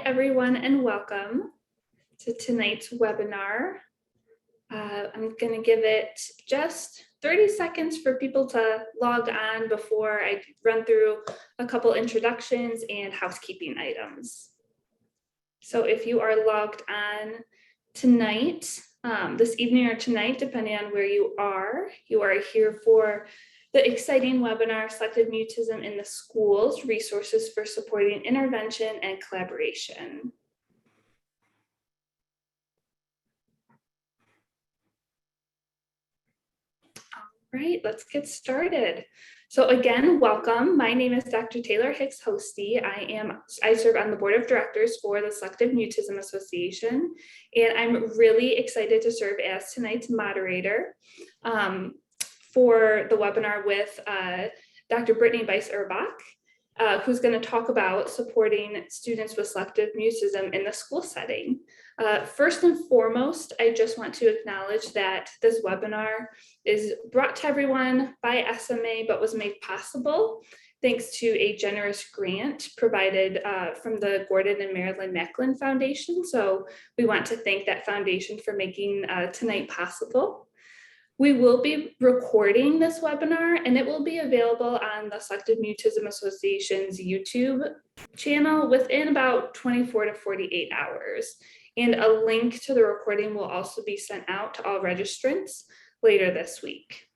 everyone, and welcome to tonight's webinar. I'm going to give it just 30 seconds for people to log on before I run through a couple introductions and housekeeping items. So if you are logged on tonight, this evening or tonight, depending on where you are here for the exciting webinar, Selective Mutism in the Schools, Resources for Supporting Intervention and Collaboration. All right, let's get started. So again, welcome. My name is Dr. Taylor Hicks Hosty. I serve on the board of directors for the Selective Mutism Association, and I'm really excited to serve as tonight's moderator for the webinar with Dr. Brittany Bice-Urbach, who's going to talk about supporting students with selective mutism in the school setting. First and foremost, I just want to acknowledge that this webinar is brought to everyone by SMA, but was made possible thanks to a generous grant provided from the Gordon and Marilyn Macklin Foundation. So we want to thank that foundation for making tonight possible. We will be recording this webinar and it will be available on the Selective Mutism Association's YouTube channel within about 24 to 48 hours. And a link to the recording will also be sent out to all registrants later this week.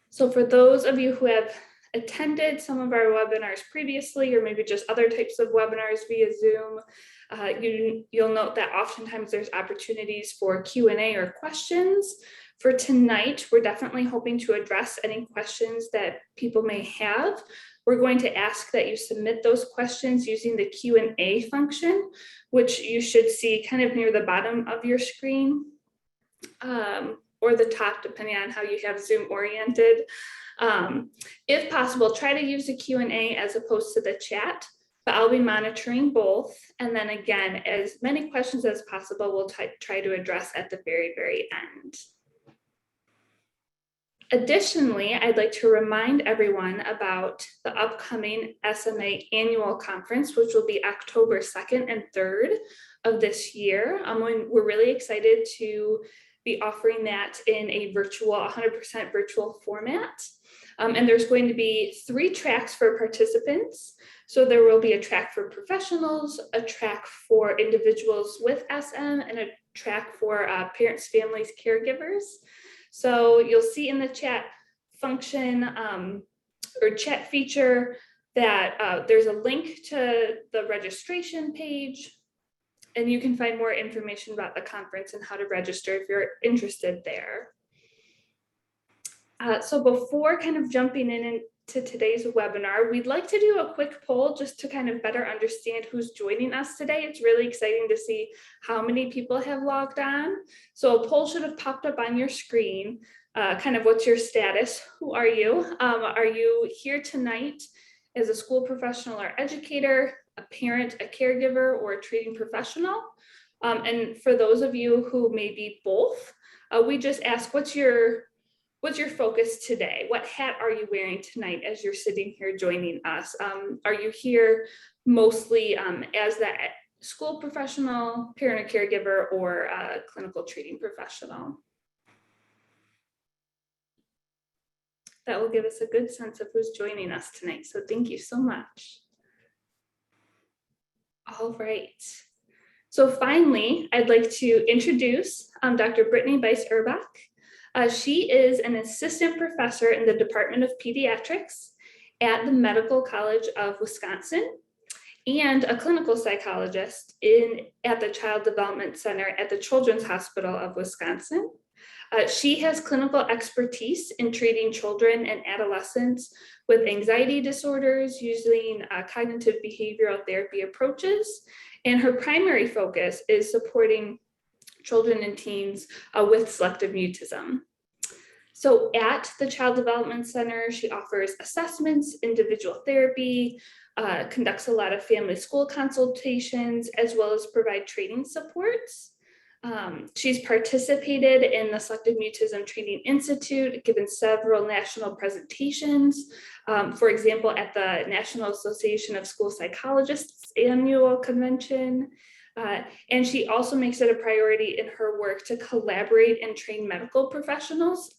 So for those of you who have attended some of our webinars previously, or maybe just other types of webinars via Zoom, you'll note that oftentimes there's opportunities for Q&A or questions. For tonight, we're definitely hoping to address any questions that people may have. We're going to ask that you submit those questions using the Q&A function, which you should see kind of near the bottom of your screen, or the top, depending on how you have Zoom oriented. If possible, try to use the Q&A as opposed to the chat, but I'll be monitoring both. And then again, as many questions as possible, we'll try to address at the very, very end. Additionally, I'd like to remind everyone about the upcoming SMA annual conference, which will be October 2nd and 3rd of this year. We're really excited to be offering that in a virtual, 100% virtual format. And there's going to be 3 tracks for participants. So there will be a track for professionals, a track for individuals with SM, and a track for parents, families, caregivers. So you'll see in the chat function or chat feature that there's a link to the registration page, and you can find more information about the conference and how to register if you're interested there. So before kind of jumping into today's webinar, we'd like to do a quick poll just to kind of better understand who's joining us today. It's really exciting to see how many people have logged on. So a poll should have popped up on your screen. Kind of what's your status? Who are you? Are you here tonight as a school professional or educator, a parent, a caregiver, or a treating professional? And for those of you who may be both, we just ask, what's your focus today? What hat are you wearing tonight as you're sitting here joining us? Are you here mostly as that school professional, parent or caregiver, or a clinical treating professional? That will give us a good sense of who's joining us tonight. So thank you so much. All right. So finally, I'd like to introduce Dr. Brittany Bice-Urbach. She is an assistant professor in the Department of Pediatrics at the Medical College of Wisconsin and a clinical psychologist at the Child Development Center at the Children's Hospital of Wisconsin. She has clinical expertise in treating children and adolescents with anxiety disorders using cognitive behavioral therapy approaches. And her primary focus is supporting children and teens with selective mutism. So at the Child Development Center, she offers assessments, individual therapy, conducts a lot of family school consultations, as well as provide training supports. She's participated in the Selective Mutism Training Institute, given several national presentations, for example, at the National Association of School Psychologists annual convention. And she also makes it a priority in her work to collaborate and train medical professionals,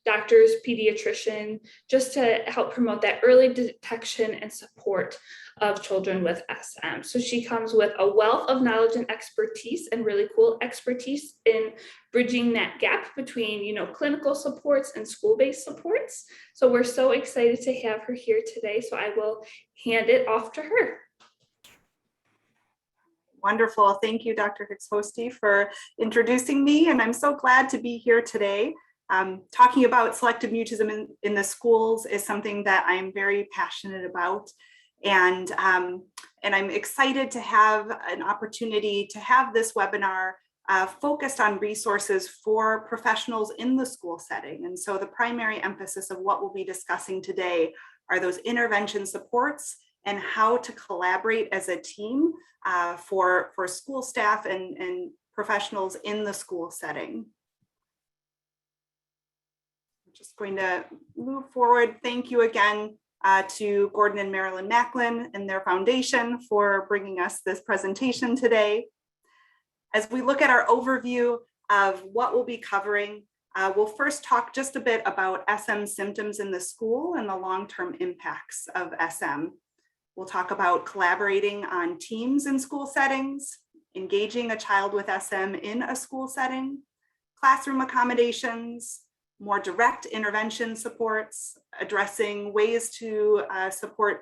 doctors, pediatrician, just to help promote that early detection and support of children with SM. So she comes with a wealth of knowledge and expertise, and really cool expertise in bridging that gap between, you know, clinical supports and school-based supports. So we're so excited to have her here today. So I will hand it off to her. Wonderful. Thank you, Dr. Hicks-Hosty, for introducing me. And I'm so glad to be here today. Talking about selective mutism in the schools is something that I'm very passionate about. And I'm excited to have an opportunity to have this webinar focused on resources for professionals in the school setting. And so the primary emphasis of what we'll be discussing today are those intervention supports and how to collaborate as a team for school staff and professionals in the school setting. I'm just going to move forward. Thank you again to Gordon and Marilyn Macklin and their foundation for bringing us this presentation today. As we look at our overview of what we'll be covering, we'll first talk just a bit about SM symptoms in the school and the long-term impacts of SM. We'll talk about collaborating on teams in school settings, engaging a child with SM in a school setting, classroom accommodations, more direct intervention supports, addressing ways to support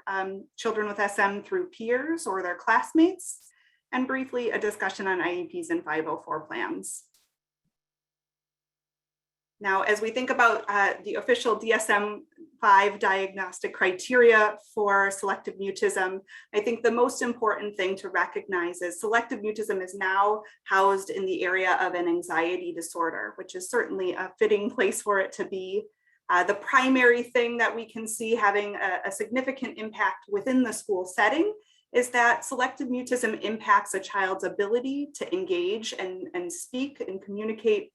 children with SM through peers or their classmates, and briefly a discussion on IEPs and 504 plans. Now, as we think about the official DSM-5 diagnostic criteria for selective mutism, I think the most important thing to recognize is selective mutism is now housed in the area of an anxiety disorder, which is certainly a fitting place for it to be. The primary thing that we can see having a significant impact within the school setting is that selective mutism impacts a child's ability to engage and speak and communicate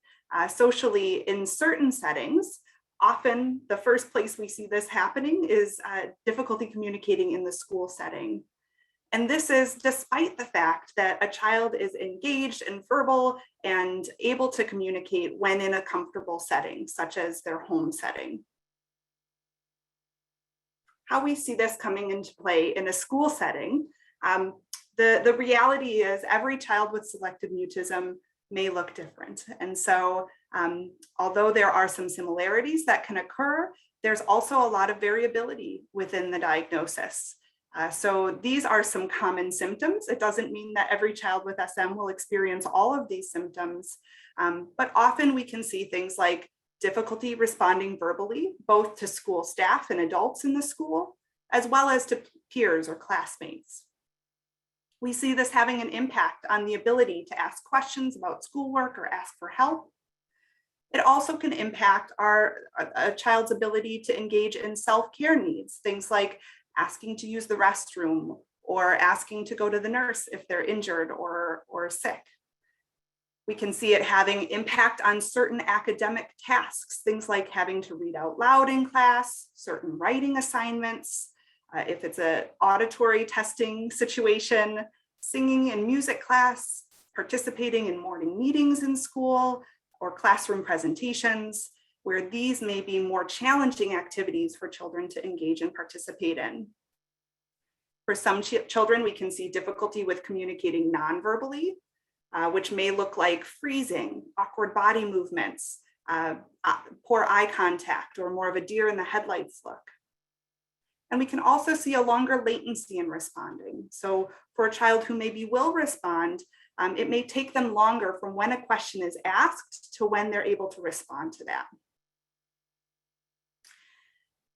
socially in certain settings. Often the first place we see this happening is difficulty communicating in the school setting. And this is despite the fact that a child is engaged and verbal and able to communicate when in a comfortable setting, such as their home setting. How we see this coming into play in a school setting, the reality is every child with selective mutism may look different. And so although there are some similarities that can occur, there's also a lot of variability within the diagnosis. So these are some common symptoms. It doesn't mean that every child with SM will experience all of these symptoms, but often we can see things like difficulty responding verbally, both to school staff and adults in the school, as well as to peers or classmates. We see this having an impact on the ability to ask questions about schoolwork or ask for help. It also can impact a child's ability to engage in self-care needs, things like asking to use the restroom or asking to go to the nurse if they're injured or sick. We can see it having impact on certain academic tasks, things like having to read out loud in class, certain writing assignments, if it's an auditory testing situation, singing in music class, participating in morning meetings in school, or classroom presentations, where these may be more challenging activities for children to engage and participate in. For some children, we can see difficulty with communicating non-verbally, which may look like freezing, awkward body movements, poor eye contact, or more of a deer in the headlights look. And we can also see a longer latency in responding. So for a child who maybe will respond, it may take them longer from when a question is asked to when they're able to respond to that.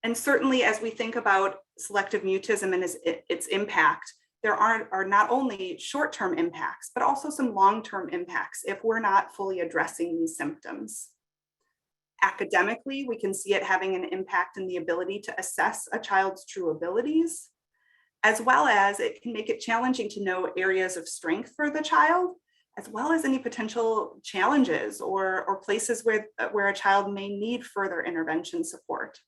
And certainly as we think about selective mutism and its impact, there are not only short-term impacts, but also some long-term impacts if we're not fully addressing these symptoms. Academically, we can see it having an impact in the ability to assess a child's true abilities, as well as it can make it challenging to know areas of strength for the child as well as any potential challenges or places where a child may need further intervention support.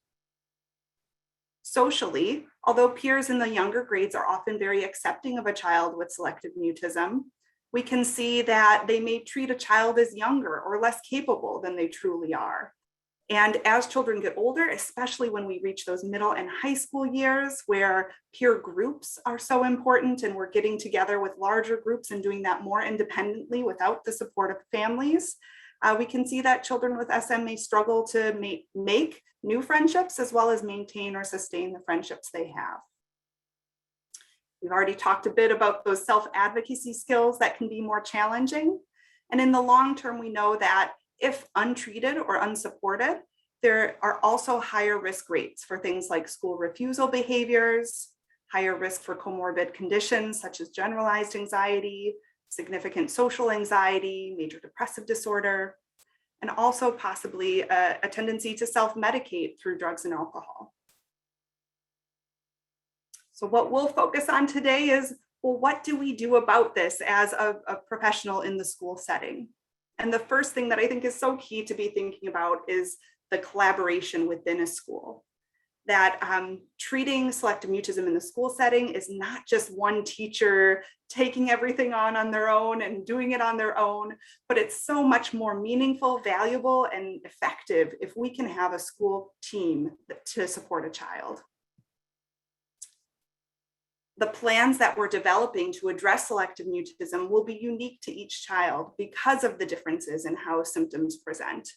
Socially, although peers in the younger grades are often very accepting of a child with selective mutism, we can see that they may treat a child as younger or less capable than they truly are. And as children get older, especially when we reach those middle and high school years where peer groups are so important and we're getting together with larger groups and doing that more independently without the support of families, we can see that children with SM may struggle to make new friendships as well as maintain or sustain the friendships they have. We've already talked a bit about those self-advocacy skills that can be more challenging. And in the long term, we know that if untreated or unsupported, there are also higher risk rates for things like school refusal behaviors, higher risk for comorbid conditions such as generalized anxiety, significant social anxiety, major depressive disorder, and also possibly a tendency to self-medicate through drugs and alcohol. So what we'll focus on today is, well, what do we do about this as a professional in the school setting? And the first thing that I think is so key to be thinking about is the collaboration within a school. That treating selective mutism in the school setting is not just one teacher taking everything on their own and doing it on their own, but it's so much more meaningful, valuable, and effective if we can have a school team to support a child. The plans that we're developing to address selective mutism will be unique to each child because of the differences in how symptoms present.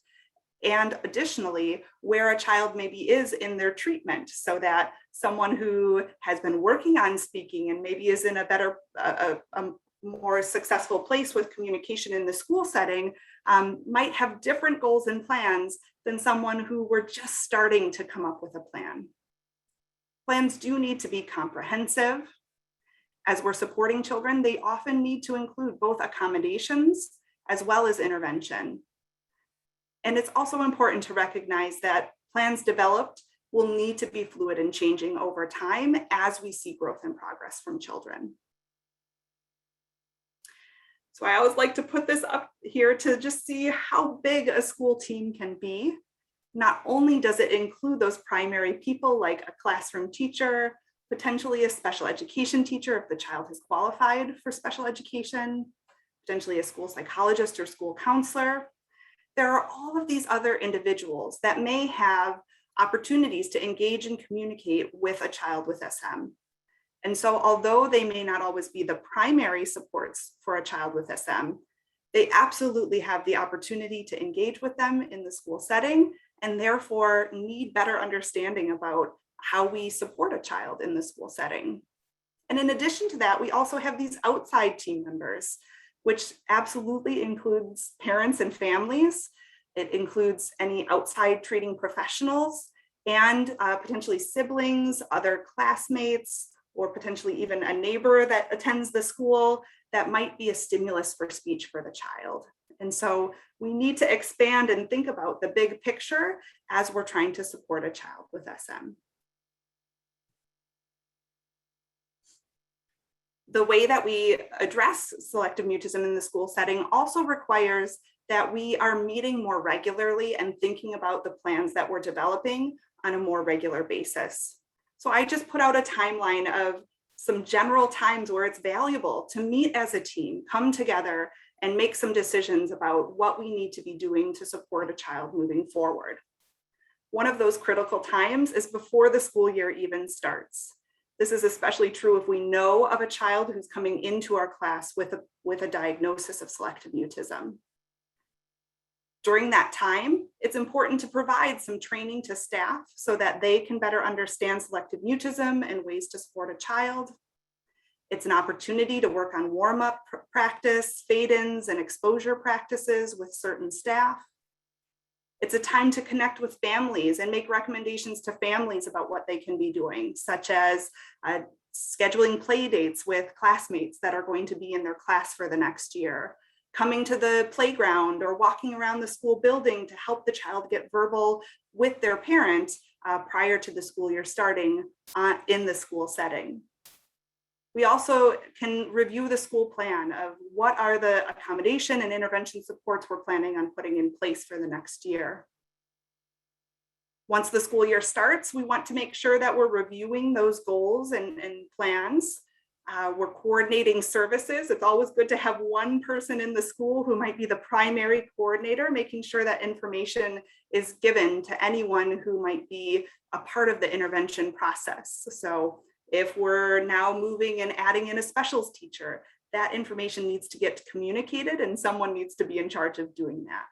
And additionally, where a child maybe is in their treatment, so that someone who has been working on speaking and maybe is in a better, a more successful place with communication in the school setting might have different goals and plans than someone who we're just starting to come up with a plan. Plans do need to be comprehensive. As we're supporting children, they often need to include both accommodations as well as intervention. And it's also important to recognize that plans developed will need to be fluid and changing over time as we see growth and progress from children. So I always like to put this up here to just see how big a school team can be. Not only does it include those primary people like a classroom teacher, potentially a special education teacher if the child has qualified for special education, potentially a school psychologist or school counselor. There are all of these other individuals that may have opportunities to engage and communicate with a child with SM. And so although they may not always be the primary supports for a child with SM, they absolutely have the opportunity to engage with them in the school setting and therefore need better understanding about how we support a child in the school setting. And in addition to that, we also have these outside team members, which absolutely includes parents and families. It includes any outside treating professionals and potentially siblings, other classmates, or potentially even a neighbor that attends the school that might be a stimulus for speech for the child. And so we need to expand and think about the big picture as we're trying to support a child with SM. The way that we address selective mutism in the school setting also requires that we are meeting more regularly and thinking about the plans that we're developing on a more regular basis. So I just put out a timeline of some general times where it's valuable to meet as a team, come together and make some decisions about what we need to be doing to support a child moving forward. One of those critical times is before the school year even starts. This is especially true if we know of a child who's coming into our class with a diagnosis of selective mutism. During that time, it's important to provide some training to staff so that they can better understand selective mutism and ways to support a child. It's an opportunity to work on warm-up practice, fade-ins, and exposure practices with certain staff. It's a time to connect with families and make recommendations to families about what they can be doing, such as scheduling play dates with classmates that are going to be in their class for the next year, coming to the playground or walking around the school building to help the child get verbal with their parent prior to the school year starting in the school setting. We also can review the school plan of what are the accommodation and intervention supports we're planning on putting in place for the next year. Once the school year starts, we want to make sure that we're reviewing those goals and plans. We're coordinating services. It's always good to have one person in the school who might be the primary coordinator, making sure that information is given to anyone who might be a part of the intervention process. So if we're now moving and adding in a specials teacher, that information needs to get communicated and someone needs to be in charge of doing that.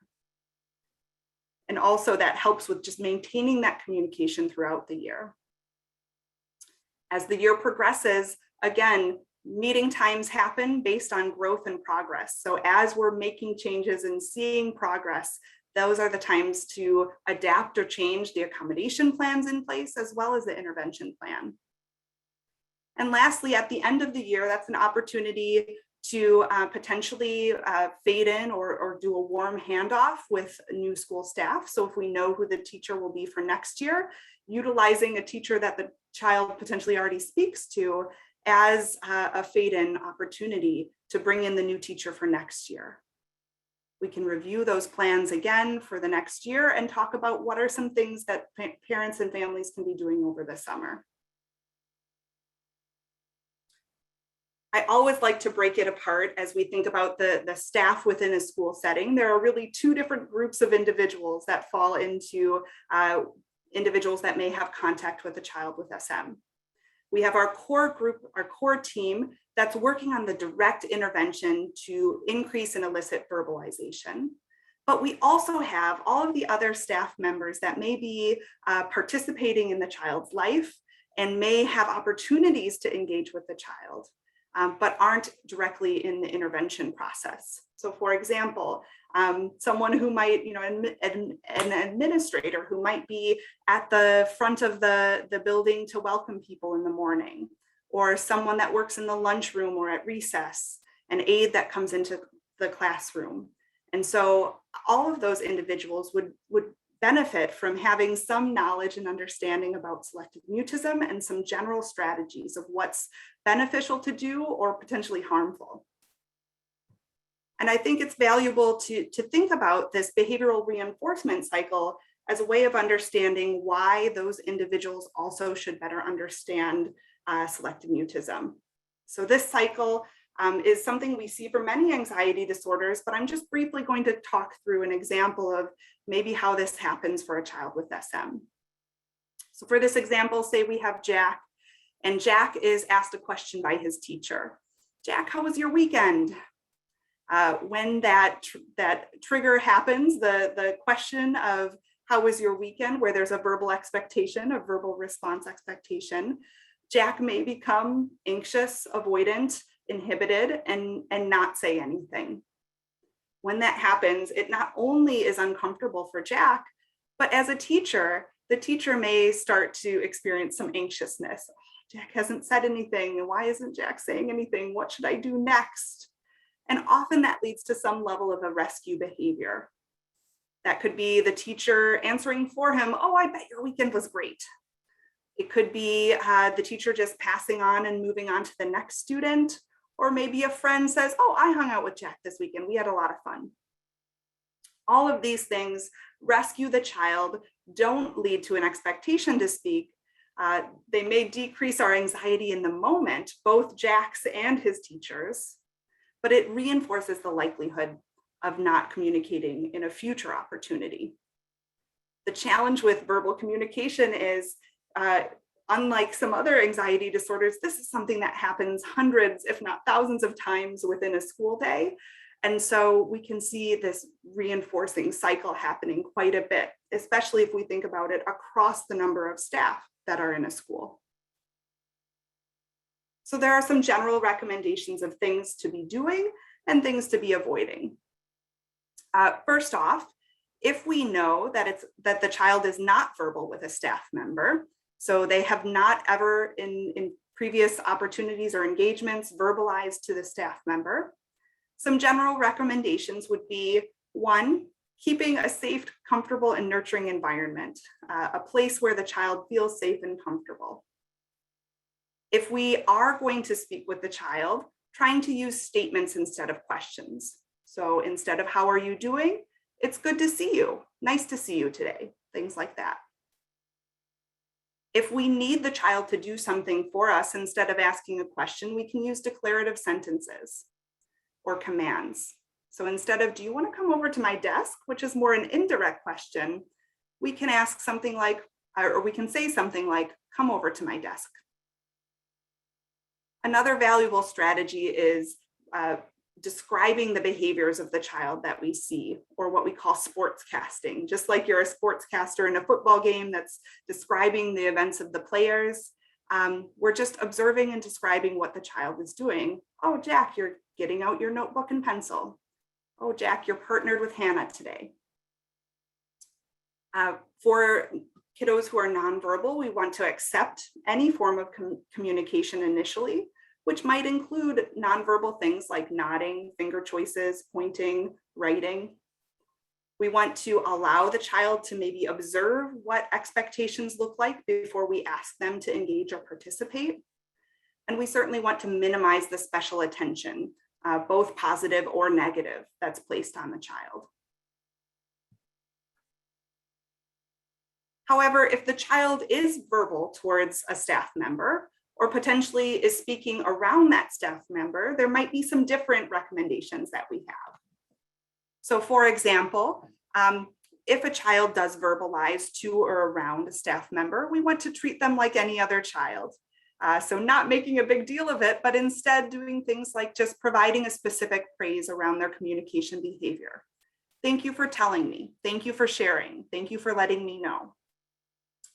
And also that helps with just maintaining that communication throughout the year. As the year progresses, again, meeting times happen based on growth and progress. So as we're making changes and seeing progress, those are the times to adapt or change the accommodation plans in place, as well as the intervention plan. And lastly, at the end of the year, that's an opportunity to potentially fade in or do a warm handoff with new school staff. So if we know who the teacher will be for next year, utilizing a teacher that the child potentially already speaks to as a fade-in opportunity to bring in the new teacher for next year. We can review those plans again for the next year and talk about what are some things that parents and families can be doing over the summer. I always like to break it apart as we think about the staff within a school setting. There are really two different groups of individuals that fall into individuals that may have contact with a child with SM. We have our core group, our core team that's working on the direct intervention to increase and elicit verbalization. But we also have all of the other staff members that may be participating in the child's life and may have opportunities to engage with the child, but aren't directly in the intervention process. So for example, someone who might, an administrator who might be at the front of the building to welcome people in the morning, or someone that works in the lunchroom or at recess, an aide that comes into the classroom. And so all of those individuals would benefit from having some knowledge and understanding about selective mutism and some general strategies of what's beneficial to do or potentially harmful. And I think it's valuable to think about this behavioral reinforcement cycle as a way of understanding why those individuals also should better understand selective mutism. So this cycle is something we see for many anxiety disorders, but I'm just briefly going to talk through an example of maybe how this happens for a child with SM. So for this example, say we have Jack, and Jack is asked a question by his teacher. Jack, how was your weekend? When that trigger happens, the question of how was your weekend, where there's a verbal expectation, a verbal response expectation, Jack may become anxious, avoidant, inhibited, and not say anything. When that happens, it not only is uncomfortable for Jack, but as a teacher, the teacher may start to experience some anxiousness. Oh, Jack hasn't said anything. Why isn't Jack saying anything? What should I do next? And often that leads to some level of a rescue behavior. That could be the teacher answering for him, oh, I bet your weekend was great. It could be the teacher just passing on and moving on to the next student. Or maybe a friend says, oh, I hung out with Jack this weekend. We had a lot of fun. All of these things rescue the child, don't lead to an expectation to speak. They may decrease our anxiety in the moment, both Jack's and his teachers, but it reinforces the likelihood of not communicating in a future opportunity. The challenge with verbal communication is, unlike some other anxiety disorders, this is something that happens hundreds, if not thousands of times within a school day. And so we can see this reinforcing cycle happening quite a bit, especially if we think about it across the number of staff that are in a school. So there are some general recommendations of things to be doing and things to be avoiding. First off, if we know that the child is not verbal with a staff member, so they have not ever in previous opportunities or engagements verbalized to the staff member, some general recommendations would be, one, keeping a safe, comfortable, and nurturing environment, a place where the child feels safe and comfortable. If we are going to speak with the child, trying to use statements instead of questions. So instead of how are you doing, it's good to see you, nice to see you today, things like that. If we need the child to do something for us, instead of asking a question, we can use declarative sentences or commands. So instead of, do you want to come over to my desk, which is more an indirect question, we can ask something like, or we can say something like, come over to my desk. Another valuable strategy is describing the behaviors of the child that we see, or what we call sports casting. Just like you're a sportscaster in a football game that's describing the events of the players, we're just observing and describing what the child is doing. Oh, Jack, you're getting out your notebook and pencil. Oh, Jack, you're partnered with Hannah today. For kiddos who are nonverbal, we want to accept any form of communication initially, which might include nonverbal things like nodding, finger choices, pointing, writing. We want to allow the child to maybe observe what expectations look like before we ask them to engage or participate. And we certainly want to minimize the special attention, both positive or negative, that's placed on the child. However, if the child is verbal towards a staff member, or potentially is speaking around that staff member, there might be some different recommendations that we have. So for example, if a child does verbalize to or around a staff member, we want to treat them like any other child. So not making a big deal of it, but instead doing things like just providing a specific phrase around their communication behavior. Thank you for telling me. Thank you for sharing. Thank you for letting me know.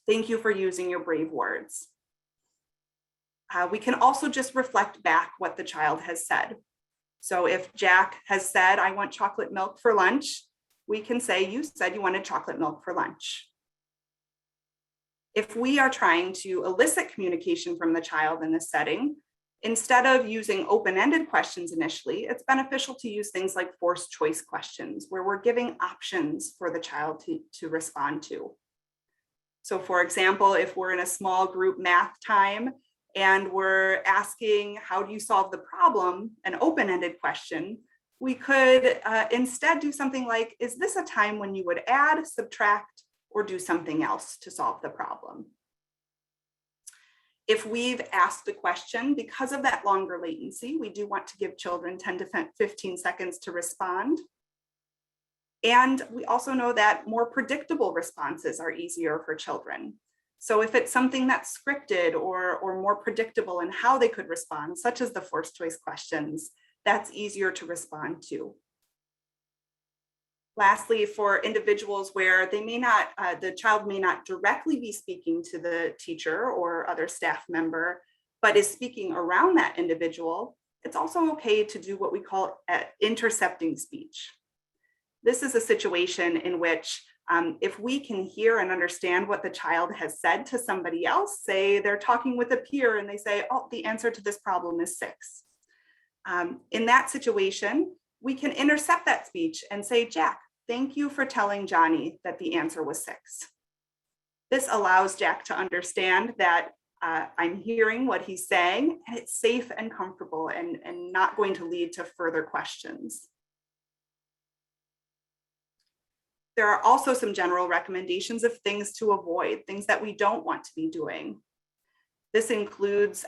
Thank you for using your brave words. We can also just reflect back what the child has said. So if Jack has said, I want chocolate milk for lunch, we can say, you said you wanted chocolate milk for lunch. If we are trying to elicit communication from the child in this setting, instead of using open-ended questions initially, it's beneficial to use things like forced choice questions, where we're giving options for the child to respond to. So for example, if we're in a small group math time and we're asking, how do you solve the problem, an open-ended question, we could instead do something like, is this a time when you would add, subtract, or do something else to solve the problem? If we've asked a question, because of that longer latency, we do want to give children 10 to 15 seconds to respond. And we also know that more predictable responses are easier for children. So if it's something that's scripted or more predictable in how they could respond, such as the forced choice questions, that's easier to respond to. Lastly, for individuals where they may not, the child may not directly be speaking to the teacher or other staff member, but is speaking around that individual, it's also okay to do what we call intercepting speech. This is a situation in which if we can hear and understand what the child has said to somebody else, say they're talking with a peer and they say, oh, the answer to this problem is 6. In that situation, we can intercept that speech and say, Jack, thank you for telling Johnny that the answer was 6. This allows Jack to understand that I'm hearing what he's saying and it's safe and comfortable and not going to lead to further questions. There are also some general recommendations of things to avoid, things that we don't want to be doing. This includes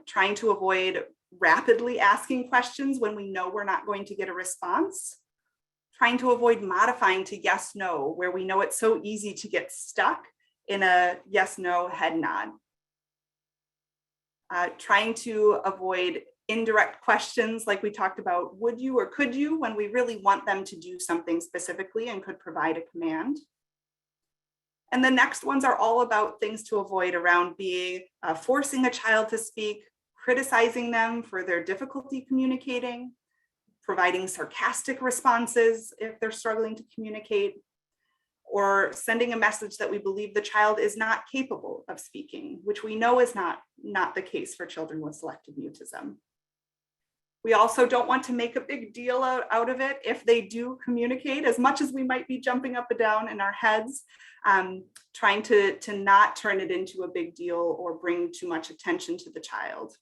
trying to avoid rapidly asking questions when we know we're not going to get a response, trying to avoid modifying to yes, no, where we know it's so easy to get stuck in a yes, no head nod. Trying to avoid indirect questions like we talked about, would you or could you, when we really want them to do something specifically and could provide a command. And the next ones are all about things to avoid around being forcing a child to speak, criticizing them for their difficulty communicating, providing sarcastic responses if they're struggling to communicate, or sending a message that we believe the child is not capable of speaking, which we know is not the case for children with selective mutism. We also don't want to make a big deal out of it if they do communicate, as much as we might be jumping up and down in our heads, trying to not turn it into a big deal or bring too much attention to the child.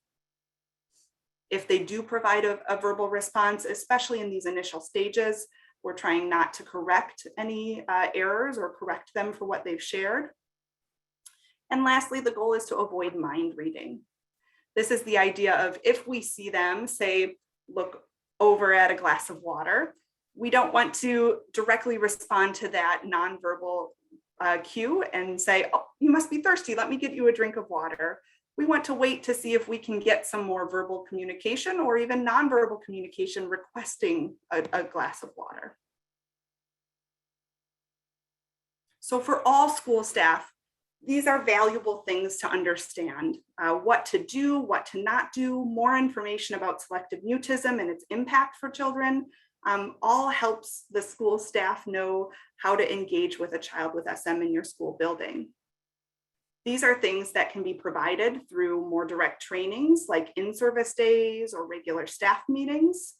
If they do provide a verbal response, especially in these initial stages, we're trying not to correct any errors or correct them for what they've shared. And lastly, the goal is to avoid mind reading. This is the idea of, if we see them, say, look over at a glass of water, we don't want to directly respond to that nonverbal cue and say, oh, you must be thirsty, let me get you a drink of water. We want to wait to see if we can get some more verbal communication or even nonverbal communication requesting a glass of water. So for all school staff, these are valuable things to understand, what to do, what to not do. More information about selective mutism and its impact for children all helps the school staff know how to engage with a child with SM in your school building. These are things that can be provided through more direct trainings like in-service days or regular staff meetings.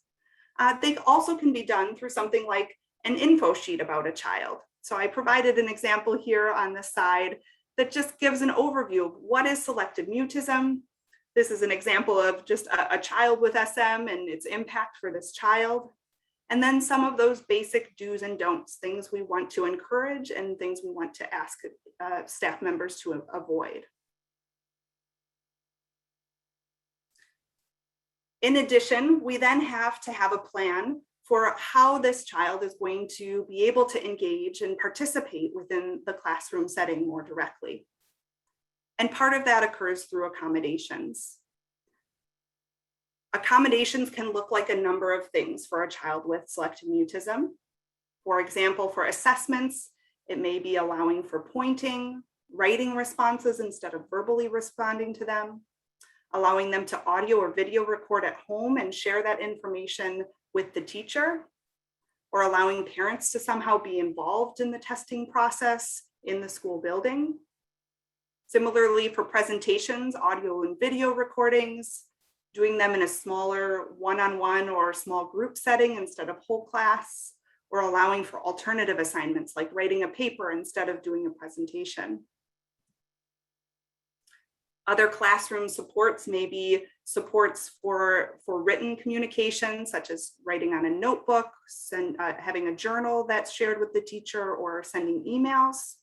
They also can be done through something like an info sheet about a child. So I provided an example here on the side that just gives an overview of what is selective mutism. This is an example of just a child with SM and its impact for this child. And then some of those basic do's and don'ts, things we want to encourage and things we want to ask staff members to avoid. In addition, we then have to have a plan for how this child is going to be able to engage and participate within the classroom setting more directly. And part of that occurs through accommodations. Accommodations can look like a number of things for a child with selective mutism. For example, for assessments, it may be allowing for pointing, writing responses instead of verbally responding to them, allowing them to audio or video record at home and share that information with the teacher, or allowing parents to somehow be involved in the testing process in the school building. Similarly, for presentations, audio and video recordings, doing them in a smaller one-on-one or small group setting instead of whole class, or allowing for alternative assignments like writing a paper instead of doing a presentation. Other classroom supports may be supports for written communication, such as writing on a notebook, having a journal that's shared with the teacher, or sending emails.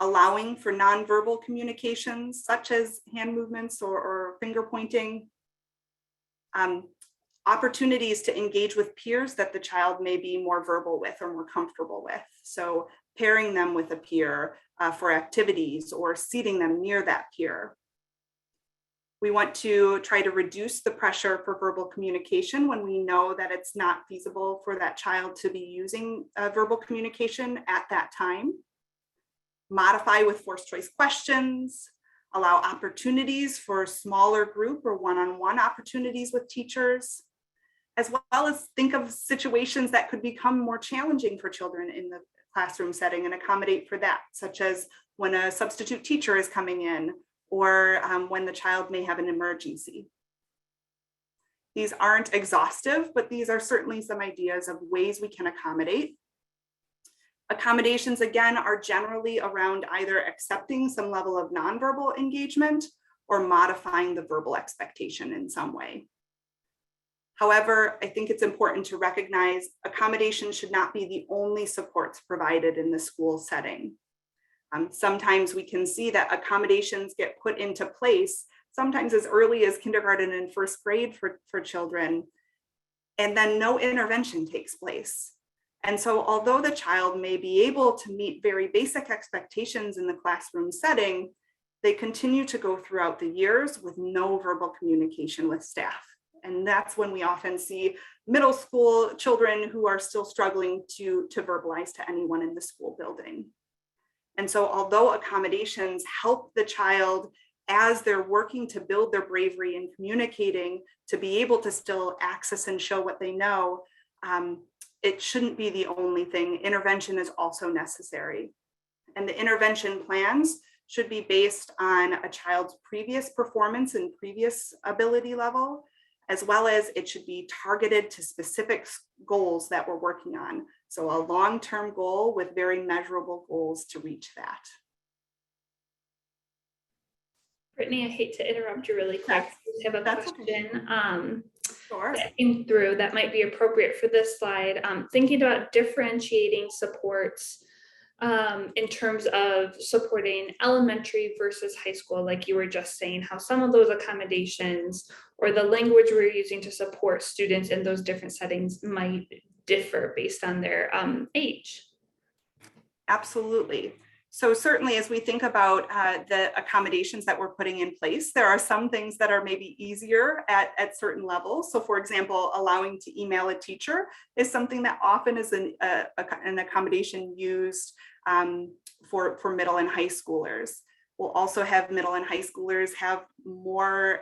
Allowing for nonverbal communications, such as hand movements or finger pointing. Opportunities to engage with peers that the child may be more verbal with or more comfortable with. So pairing them with a peer for activities or seating them near that peer. We want to try to reduce the pressure for verbal communication when we know that it's not feasible for that child to be using verbal communication at that time. Modify with forced choice questions, allow opportunities for smaller group or one-on-one opportunities with teachers, as well as think of situations that could become more challenging for children in the classroom setting and accommodate for that, such as when a substitute teacher is coming in, or when the child may have an emergency. These aren't exhaustive, but these are certainly some ideas of ways we can accommodate. Accommodations, again, are generally around either accepting some level of nonverbal engagement or modifying the verbal expectation in some way. However, I think it's important to recognize accommodations should not be the only supports provided in the school setting. Sometimes we can see that accommodations get put into place, sometimes as early as kindergarten and first grade for children, and then no intervention takes place. And so although the child may be able to meet very basic expectations in the classroom setting, they continue to go throughout the years with no verbal communication with staff. And that's when we often see middle school children who are still struggling to verbalize to anyone in the school building. And so although accommodations help the child as they're working to build their bravery and communicating to be able to still access and show what they know, it shouldn't be the only thing. Intervention is also necessary. And the intervention plans should be based on a child's previous performance and previous ability level, as well as it should be targeted to specific goals that we're working on. So a long-term goal with very measurable goals to reach that. Brittany, I hate to interrupt you really quick. I have a question. Okay. Sure. That came through that might be appropriate for this slide. Thinking about differentiating supports in terms of supporting elementary versus high school, like you were just saying, how some of those accommodations or the language we're using to support students in those different settings might differ based on their age. Absolutely. So certainly as we think about the accommodations that we're putting in place, there are some things that are maybe easier at certain levels. So for example, allowing to email a teacher is something that often is an accommodation used for middle and high schoolers. We'll also have middle and high schoolers have more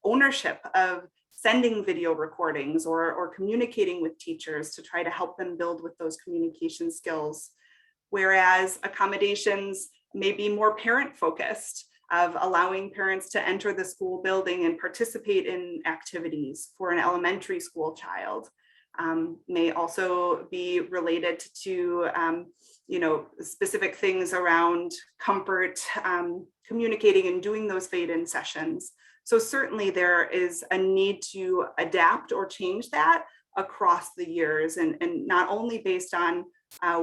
ownership of sending video recordings or communicating with teachers to try to help them build with those communication skills. Whereas accommodations may be more parent focused, of allowing parents to enter the school building and participate in activities for an elementary school child. May also be related to specific things around comfort, communicating and doing those fade-in sessions. So certainly there is a need to adapt or change that across the years, and not only based on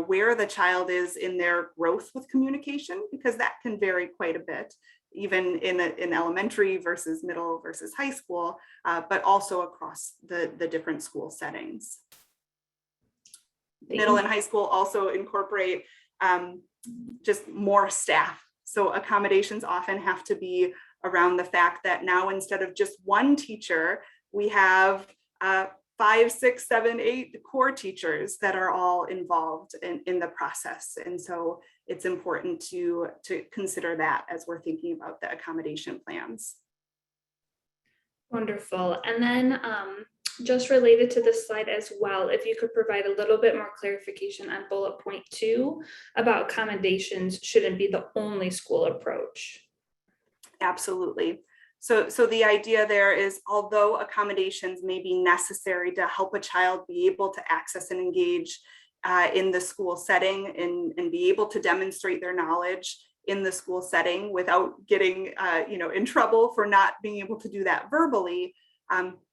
where the child is in their growth with communication, because that can vary quite a bit, even in elementary versus middle versus high school, but also across the different school settings. Middle and high school also incorporate just more staff. So accommodations often have to be around the fact that now instead of just one teacher, we have 5, 6, 7, 8 core teachers that are all involved in the process. And so it's important to consider that as we're thinking about the accommodation plans. Wonderful. And then just related to this slide as well, if you could provide a little bit more clarification on bullet point 2 about accommodations shouldn't be the only school approach. Absolutely. So the idea there is, although accommodations may be necessary to help a child be able to access and engage in the school setting and be able to demonstrate their knowledge in the school setting without getting in trouble for not being able to do that verbally,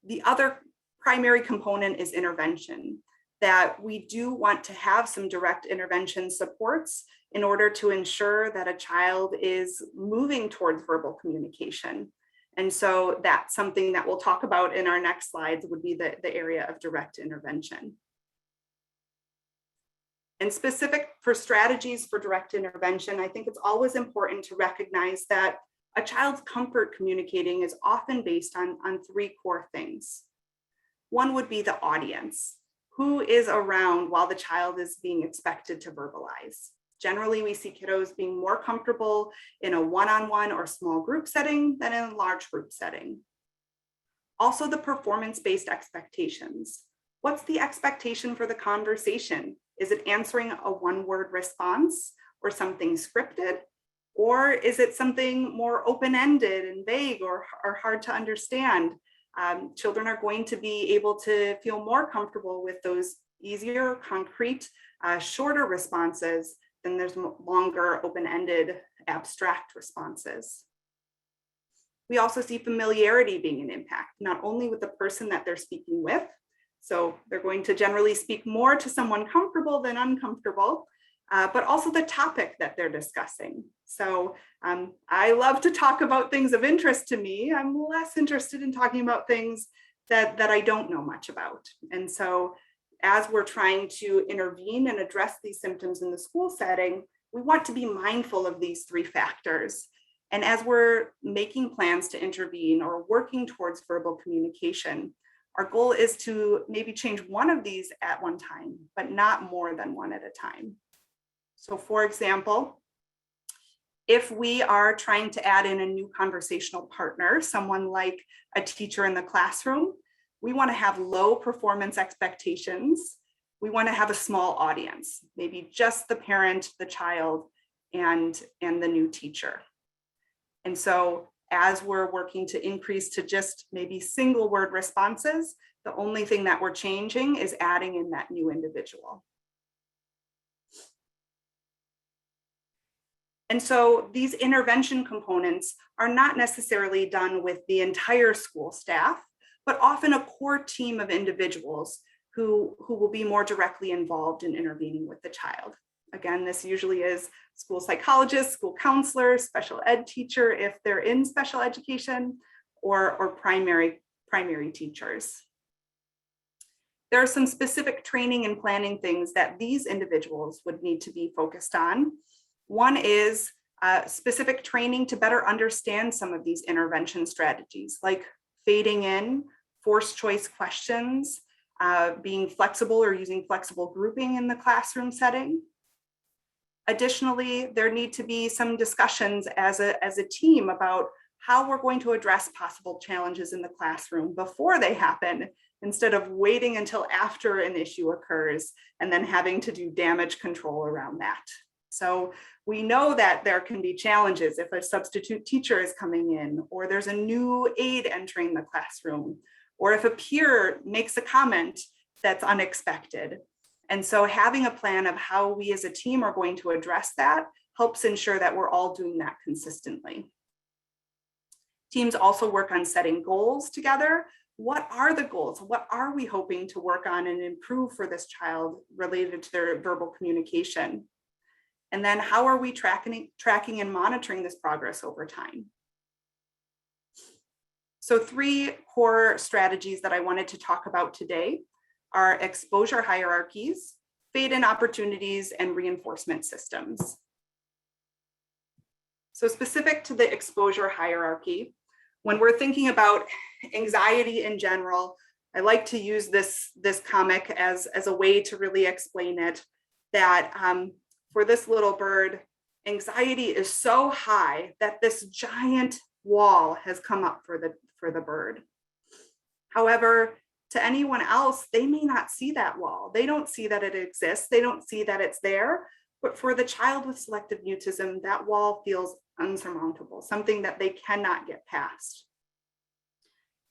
the other primary component is intervention. That we do want to have some direct intervention supports in order to ensure that a child is moving towards verbal communication. And so that's something that we'll talk about in our next slides, would be the area of direct intervention. And specific for strategies for direct intervention, I think it's always important to recognize that a child's comfort communicating is often based on 3 core things. One would be the audience. Who is around while the child is being expected to verbalize? Generally, we see kiddos being more comfortable in a one-on-one or small group setting than in a large group setting. Also, the performance-based expectations. What's the expectation for the conversation? Is it answering a one-word response or something scripted? Or is it something more open-ended and vague or hard to understand? Children are going to be able to feel more comfortable with those easier, concrete, shorter responses than there's longer, open-ended, abstract responses. We also see familiarity being an impact, not only with the person that they're speaking with. So they're going to generally speak more to someone comfortable than uncomfortable, but also the topic that they're discussing. So I love to talk about things of interest to me. I'm less interested in talking about things that I don't know much about. And so as we're trying to intervene and address these symptoms in the school setting, we want to be mindful of these 3 factors. And as we're making plans to intervene or working towards verbal communication, our goal is to maybe change one of these at one time, but not more than one at a time. So for example, if we are trying to add in a new conversational partner, someone like a teacher in the classroom, we want to have low performance expectations. We want to have a small audience, maybe just the parent, the child, and the new teacher. And so as we're working to increase to just maybe single word responses, the only thing that we're changing is adding in that new individual. And so these intervention components are not necessarily done with the entire school staff, but often a core team of individuals who will be more directly involved in intervening with the child. Again, this usually is school psychologist, school counselor, special ed teacher if they're in special education, or primary teachers. There are some specific training and planning things that these individuals would need to be focused on. One is specific training to better understand some of these intervention strategies, like fading in, forced choice questions, being flexible or using flexible grouping in the classroom setting. Additionally, there need to be some discussions as a team about how we're going to address possible challenges in the classroom before they happen, instead of waiting until after an issue occurs and then having to do damage control around that. So we know that there can be challenges if a substitute teacher is coming in, or there's a new aide entering the classroom, or if a peer makes a comment that's unexpected. And so having a plan of how we as a team are going to address that helps ensure that we're all doing that consistently. Teams also work on setting goals together. What are the goals? What are we hoping to work on and improve for this child related to their verbal communication? And then how are we tracking and monitoring this progress over time? So 3 core strategies that I wanted to talk about today are exposure hierarchies, fade-in opportunities, and reinforcement systems. So specific to the exposure hierarchy, when we're thinking about anxiety in general, I like to use this comic as a way to really explain it, that for this little bird, anxiety is so high that this giant wall has come up for the bird. However, to anyone else, they may not see that wall. They don't see that it exists. They don't see that it's there. But for the child with selective mutism, that wall feels unsurmountable, something that they cannot get past.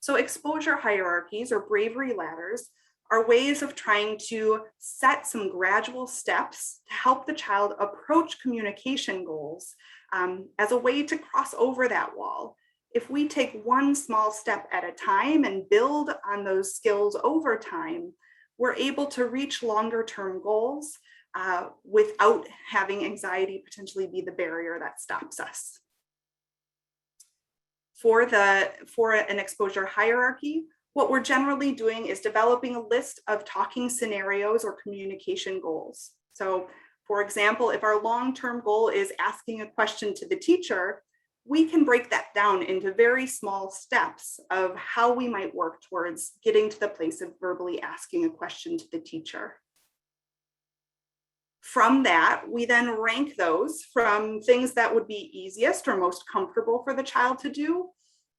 So exposure hierarchies or bravery ladders are ways of trying to set some gradual steps to help the child approach communication goals as a way to cross over that wall. If we take one small step at a time and build on those skills over time, we're able to reach longer term goals without having anxiety potentially be the barrier that stops us. For an exposure hierarchy, what we're generally doing is developing a list of talking scenarios or communication goals. So for example, if our long-term goal is asking a question to the teacher, we can break that down into very small steps of how we might work towards getting to the place of verbally asking a question to the teacher. From that, we then rank those from things that would be easiest or most comfortable for the child to do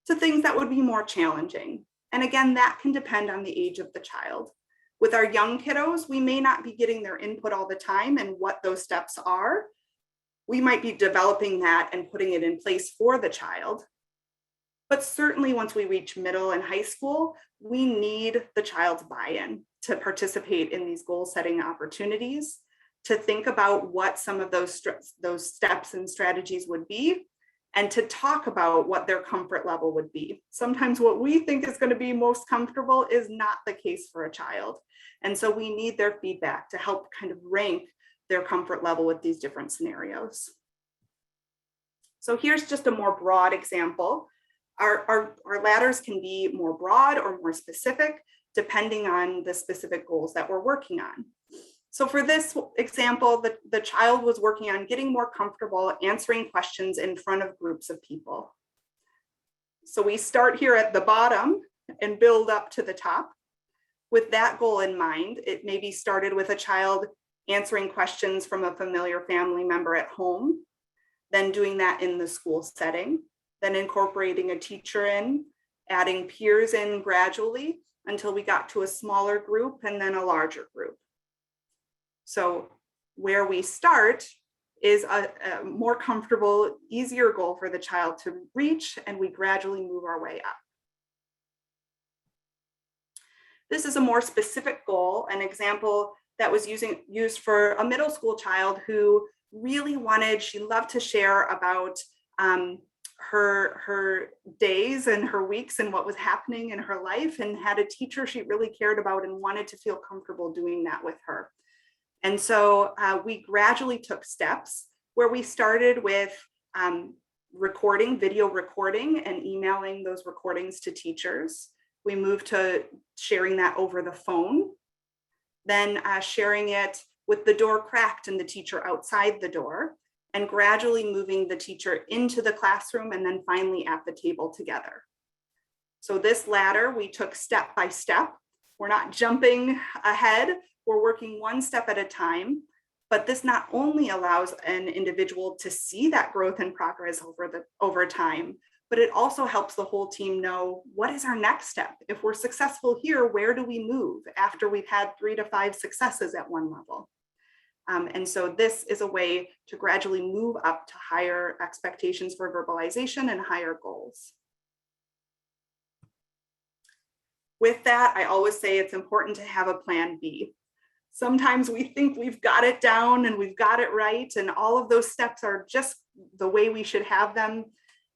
to things that would be more challenging. And again, that can depend on the age of the child. With our young kiddos, we may not be getting their input all the time and what those steps are. We might be developing that and putting it in place for the child. But certainly once we reach middle and high school, we need the child's buy-in to participate in these goal setting opportunities, to think about what some of those steps and strategies would be, and to talk about what their comfort level would be. Sometimes what we think is going to be most comfortable is not the case for a child. And so we need their feedback to help kind of rank their comfort level with these different scenarios. So here's just a more broad example. Our ladders can be more broad or more specific, depending on the specific goals that we're working on. So for this example, the child was working on getting more comfortable answering questions in front of groups of people. So we start here at the bottom and build up to the top. With that goal in mind, it maybe started with a child answering questions from a familiar family member at home, then doing that in the school setting, then incorporating a teacher in, adding peers in gradually until we got to a smaller group and then a larger group. So where we start is a more comfortable, easier goal for the child to reach, and we gradually move our way up. This is a more specific goal, an example that was used for a middle school child who really wanted, she loved to share about her days and her weeks and what was happening in her life, and had a teacher she really cared about and wanted to feel comfortable doing that with her. And so we gradually took steps where we started with video recording and emailing those recordings to teachers. We moved to sharing that over the phone, then sharing it with the door cracked and the teacher outside the door, and gradually moving the teacher into the classroom, and then finally at the table together. So this ladder we took step by step. We're not jumping ahead, we're working one step at a time, but this not only allows an individual to see that growth and progress over time, but it also helps the whole team know what is our next step. If we're successful here, where do we move after we've had 3 to 5 successes at one level? And so this is a way to gradually move up to higher expectations for verbalization and higher goals. With that, I always say it's important to have a plan B. Sometimes we think we've got it down and we've got it right, and all of those steps are just the way we should have them,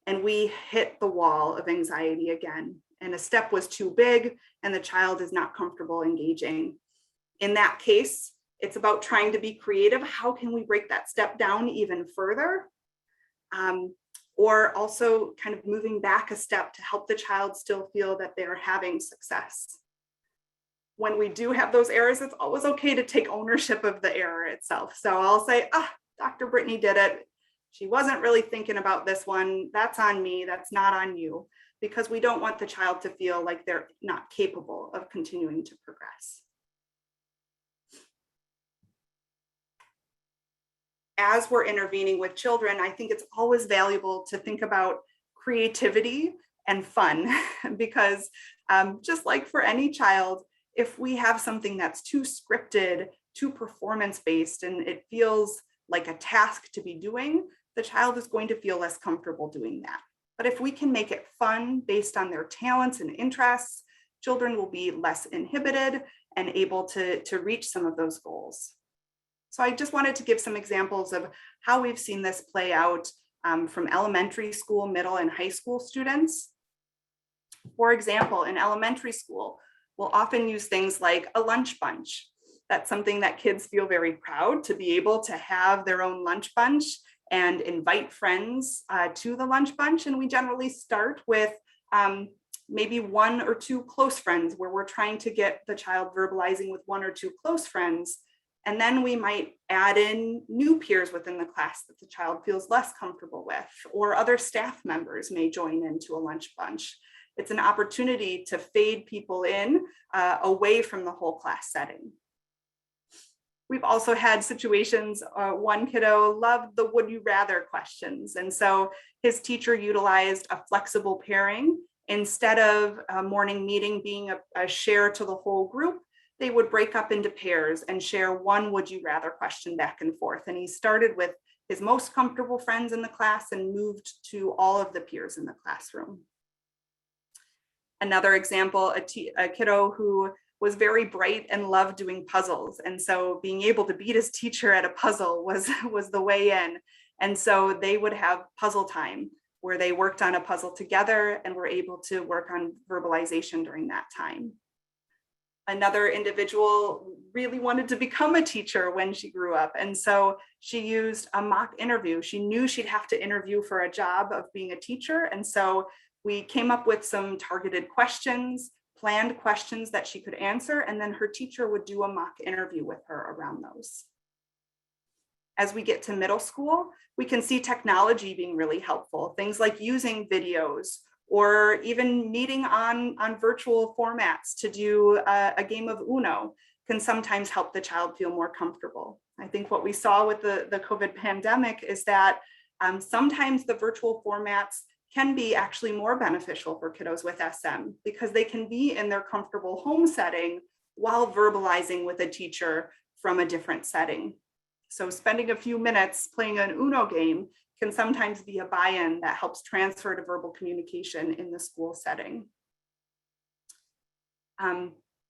and we hit the wall of anxiety again, and a step was too big and the child is not comfortable engaging. In that case, it's about trying to be creative. How can we break that step down even further? Or also kind of moving back a step to help the child still feel that they're having success. When we do have those errors, it's always okay to take ownership of the error itself. So I'll say, Dr. Brittany did it. She wasn't really thinking about this one. That's on me, that's not on you, because we don't want the child to feel like they're not capable of continuing to progress. As we're intervening with children, I think it's always valuable to think about creativity and fun, because just like for any child, if we have something that's too scripted, too performance-based, and it feels like a task to be doing, the child is going to feel less comfortable doing that. But if we can make it fun based on their talents and interests, children will be less inhibited and able to reach some of those goals. So I just wanted to give some examples of how we've seen this play out from elementary school, middle, and high school students. For example, in elementary school, we'll often use things like a lunch bunch. That's something that kids feel very proud to be able to have their own lunch bunch and invite friends to the lunch bunch. And we generally start with maybe 1 or 2 close friends, where we're trying to get the child verbalizing with 1 or 2 close friends. And then we might add in new peers within the class that the child feels less comfortable with, or other staff members may join into a lunch bunch. It's an opportunity to fade people in away from the whole class setting. We've also had situations, one kiddo loved the would you rather questions. And so his teacher utilized a flexible pairing. Instead of a morning meeting being a share to the whole group, they would break up into pairs and share one would you rather question back and forth. And he started with his most comfortable friends in the class and moved to all of the peers in the classroom. Another example, a kiddo who was very bright and loved doing puzzles. And so being able to beat his teacher at a puzzle was the way in. And so they would have puzzle time where they worked on a puzzle together and were able to work on verbalization during that time. Another individual really wanted to become a teacher when she grew up. And so she used a mock interview. She knew she'd have to interview for a job of being a teacher. And so we came up with some targeted questions, planned questions that she could answer, and then her teacher would do a mock interview with her around those. As we get to middle school, we can see technology being really helpful. Things like using videos, or even meeting on virtual formats to do a game of Uno can sometimes help the child feel more comfortable. I think what we saw with the COVID pandemic is that sometimes the virtual formats can be actually more beneficial for kiddos with SM, because they can be in their comfortable home setting while verbalizing with a teacher from a different setting. So spending a few minutes playing an Uno game can sometimes be a buy-in that helps transfer to verbal communication in the school setting.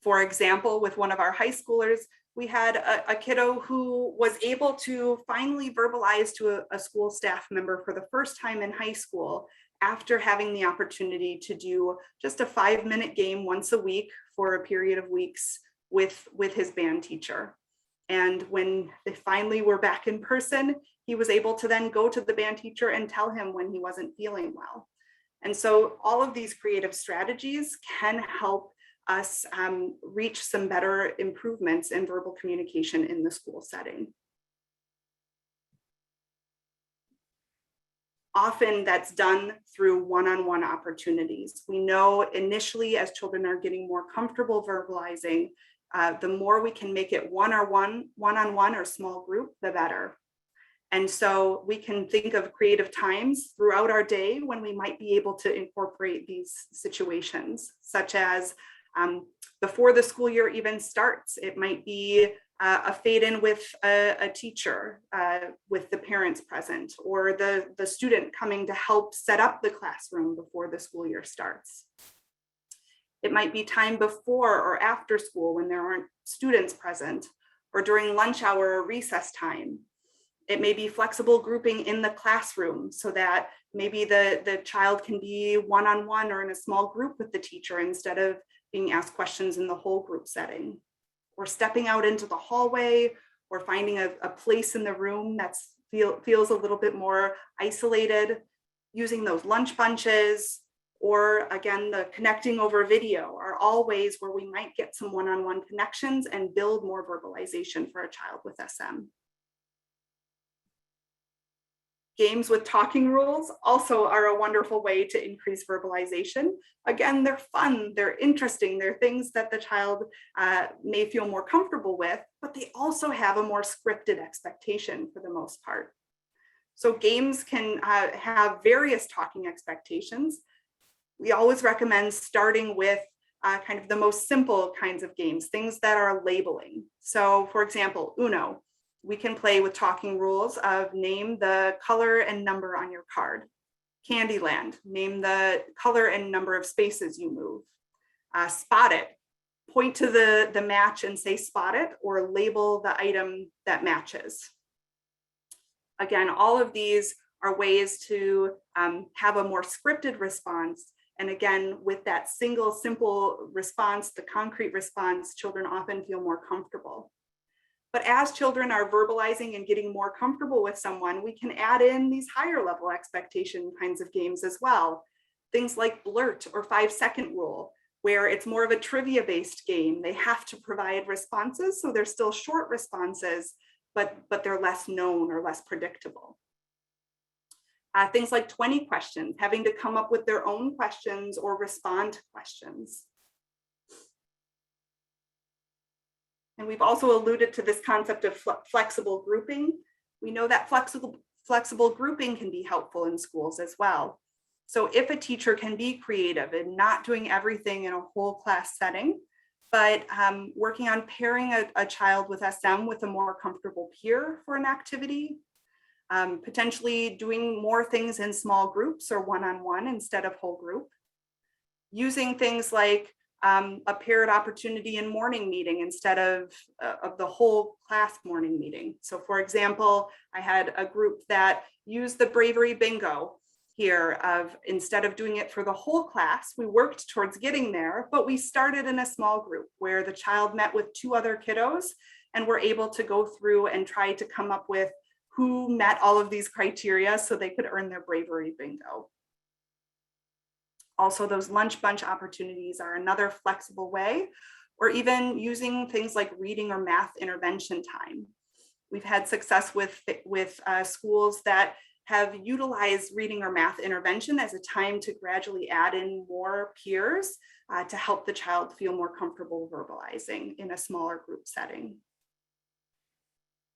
For example, with one of our high schoolers, we had a kiddo who was able to finally verbalize to a school staff member for the first time in high school after having the opportunity to do just a 5-minute game once a week for a period of weeks with his band teacher. And when they finally were back in person, he was able to then go to the band teacher and tell him when he wasn't feeling well. And so all of these creative strategies can help us reach some better improvements in verbal communication in the school setting. Often that's done through one-on-one opportunities. We know initially as children are getting more comfortable verbalizing, the more we can make it one-on-one or small group, the better. And so we can think of creative times throughout our day when we might be able to incorporate these situations, such as before the school year even starts. It might be a fade-in with a teacher with the parents present, or the student coming to help set up the classroom before the school year starts. It might be time before or after school when there aren't students present, or during lunch hour or recess time. It may be flexible grouping in the classroom so that maybe the child can be one-on-one or in a small group with the teacher instead of being asked questions in the whole group setting. Or stepping out into the hallway, or finding a place in the room that feels a little bit more isolated, using those lunch bunches, or again, the connecting over video are all ways where we might get some one-on-one connections and build more verbalization for a child with SM. Games with talking rules also are a wonderful way to increase verbalization. Again, they're fun, they're interesting, they're things that the child may feel more comfortable with, but they also have a more scripted expectation for the most part. So games can have various talking expectations. We always recommend starting with kind of the most simple kinds of games, things that are labeling. So for example, Uno. We can play with talking rules of name the color and number on your card. Candyland, name the color and number of spaces you move. Spot it, point to the match and say spot it, or label the item that matches. Again, all of these are ways to have a more scripted response. And again, with that single simple response, the concrete response, children often feel more comfortable. But as children are verbalizing and getting more comfortable with someone, we can add in these higher level expectation kinds of games as well. Things like Blurt or 5-second rule, where it's more of a trivia based game. They have to provide responses, so they're still short responses, but they're less known or less predictable. Things like 20 questions, having to come up with their own questions or respond to questions. And we've also alluded to this concept of flexible grouping. We know that flexible grouping can be helpful in schools as well. So if a teacher can be creative and not doing everything in a whole class setting, but working on pairing a child with SM with a more comfortable peer for an activity, potentially doing more things in small groups or one-on-one instead of whole group, using things like a paired opportunity in morning meeting instead of the whole class morning meeting. So for example, I had a group that used the bravery bingo here of, instead of doing it for the whole class, we worked towards getting there, but we started in a small group where the child met with 2 other kiddos and were able to go through and try to come up with who met all of these criteria so they could earn their bravery bingo. Also, those lunch bunch opportunities are another flexible way, or even using things like reading or math intervention time. We've had success with schools that have utilized reading or math intervention as a time to gradually add in more peers to help the child feel more comfortable verbalizing in a smaller group setting.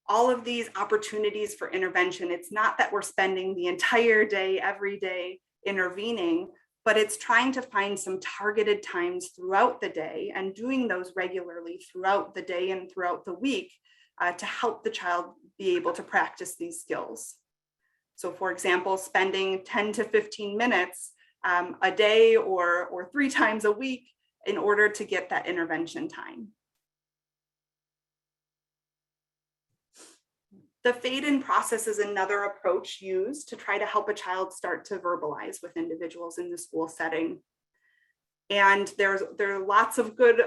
All of these opportunities for intervention, it's not that we're spending the entire day, every day intervening, but it's trying to find some targeted times throughout the day and doing those regularly throughout the day and throughout the week to help the child be able to practice these skills. So for example, spending 10 to 15 minutes a day or 3 times a week in order to get that intervention time. The Fadein process is another approach used to try to help a child start to verbalize with individuals in the school setting. And there are lots of good,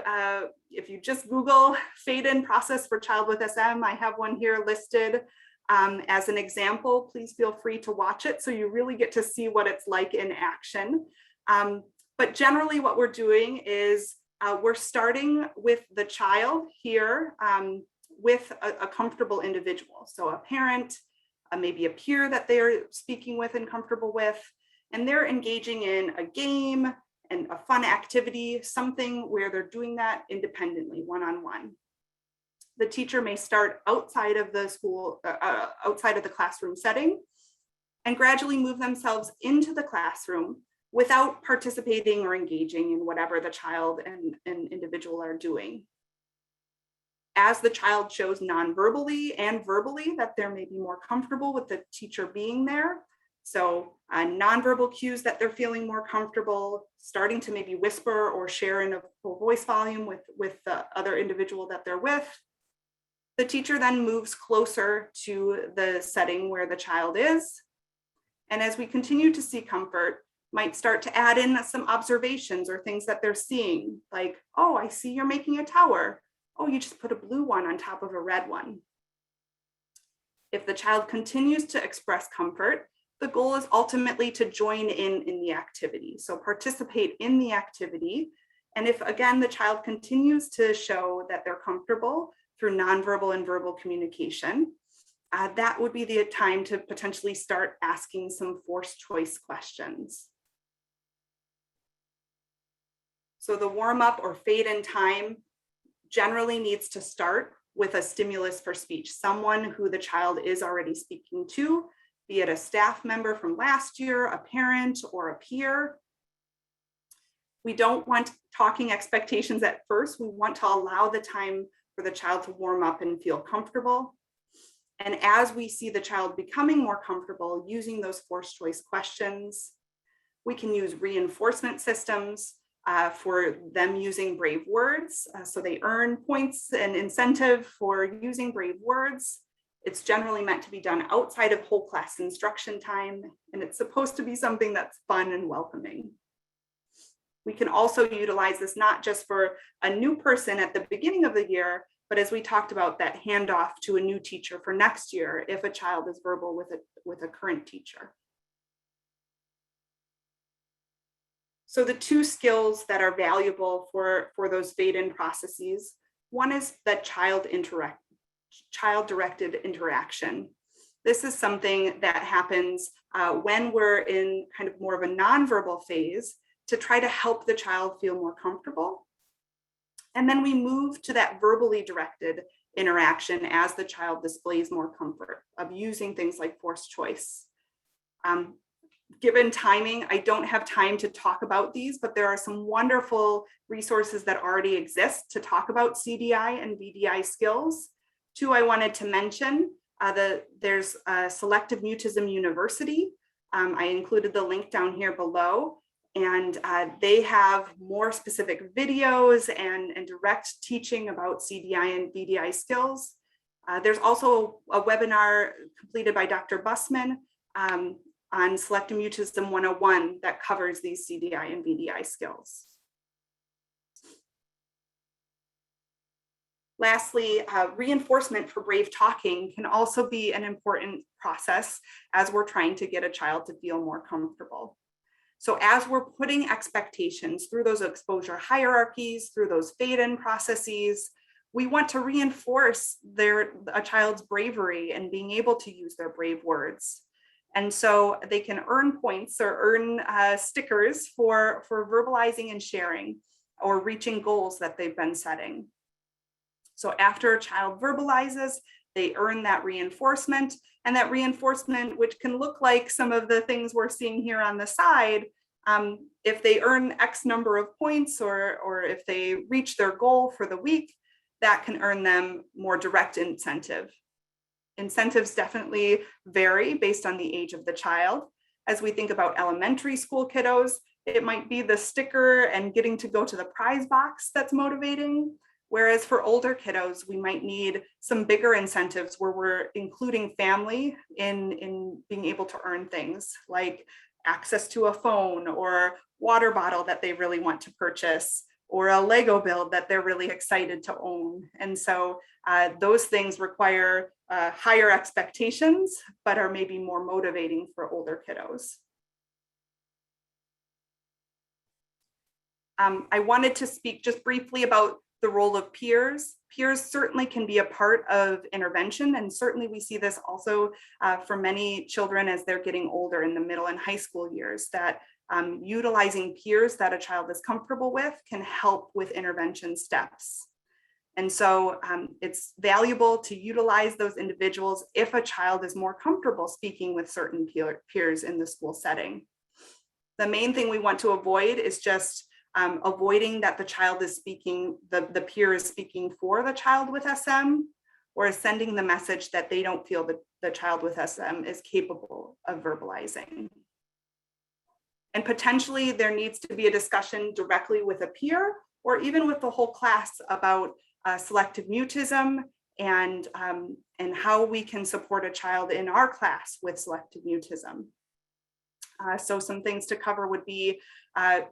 if you just Google Fadein process for child with SM, I have one here listed as an example. Please feel free to watch it so you really get to see what it's like in action. But generally what we're doing is we're starting with the child here with a comfortable individual. So a parent, maybe a peer that they're speaking with and comfortable with, and they're engaging in a game and a fun activity, something where they're doing that independently, one-on-one. The teacher may start outside of the school, outside of the classroom setting, and gradually move themselves into the classroom without participating or engaging in whatever the child and individual are doing. As the child shows non-verbally and verbally that they're maybe more comfortable with the teacher being there, so nonverbal cues that they're feeling more comfortable, starting to maybe whisper or share in a full voice volume with the other individual that they're with, the teacher then moves closer to the setting where the child is. And as we continue to see comfort, might start to add in some observations or things that they're seeing, like, oh, I see you're making a tower. Oh, you just put a blue one on top of a red one. If the child continues to express comfort, the goal is ultimately to join in the activity. So participate in the activity. And if, again, the child continues to show that they're comfortable through nonverbal and verbal communication, that would be the time to potentially start asking some forced choice questions. So the warm-up or fade-in time generally needs to start with a stimulus for speech, someone who the child is already speaking to, be it a staff member from last year, a parent, or a peer. We don't want talking expectations at first. We want to allow the time for the child to warm up and feel comfortable. And as we see the child becoming more comfortable using those forced choice questions, we can use reinforcement systems for them using brave words. So they earn points and incentive for using brave words. It's generally meant to be done outside of whole class instruction time, and it's supposed to be something that's fun and welcoming. We can also utilize this not just for a new person at the beginning of the year, but as we talked about, that handoff to a new teacher for next year if a child is verbal with a current teacher. So the 2 skills that are valuable for those fade-in processes, one is that child-directed interaction. This is something that happens when we're in kind of more of a nonverbal phase to try to help the child feel more comfortable. And then we move to that verbally directed interaction as the child displays more comfort of using things like forced choice. Given timing, I don't have time to talk about these, but there are some wonderful resources that already exist to talk about CDI and VDI skills. 2 I wanted to mention, there's Selective Mutism University. I included the link down here below, and they have more specific videos and direct teaching about CDI and VDI skills. There's also a webinar completed by Dr. Bussman on Selective Mutism 101 that covers these CDI and VDI skills. Lastly, reinforcement for brave talking can also be an important process as we're trying to get a child to feel more comfortable. So as we're putting expectations through those exposure hierarchies, through those fade-in processes, we want to reinforce a child's bravery and being able to use their brave words. And so they can earn points or earn stickers for verbalizing and sharing or reaching goals that they've been setting. So after a child verbalizes, they earn that reinforcement, and that reinforcement, which can look like some of the things we're seeing here on the side, if they earn X number of points or if they reach their goal for the week, that can earn them more direct incentive. Incentives definitely vary based on the age of the child. As we think about elementary school kiddos, it might be the sticker and getting to go to the prize box that's motivating. Whereas for older kiddos, we might need some bigger incentives where we're including family in being able to earn things like access to a phone or water bottle that they really want to purchase, or a Lego build that they're really excited to own. And so those things require higher expectations, but are maybe more motivating for older kiddos. I wanted to speak just briefly about the role of peers. Peers certainly can be a part of intervention, and certainly we see this also for many children as they're getting older in the middle and high school years, that utilizing peers that a child is comfortable with can help with intervention steps. And so it's valuable to utilize those individuals if a child is more comfortable speaking with certain peers in the school setting. The main thing we want to avoid is just avoiding that the child is speaking, the peer is speaking for the child with SM, or sending the message that they don't feel that the child with SM is capable of verbalizing. And potentially there needs to be a discussion directly with a peer or even with the whole class about selective mutism and how we can support a child in our class with selective mutism. So some things to cover would be,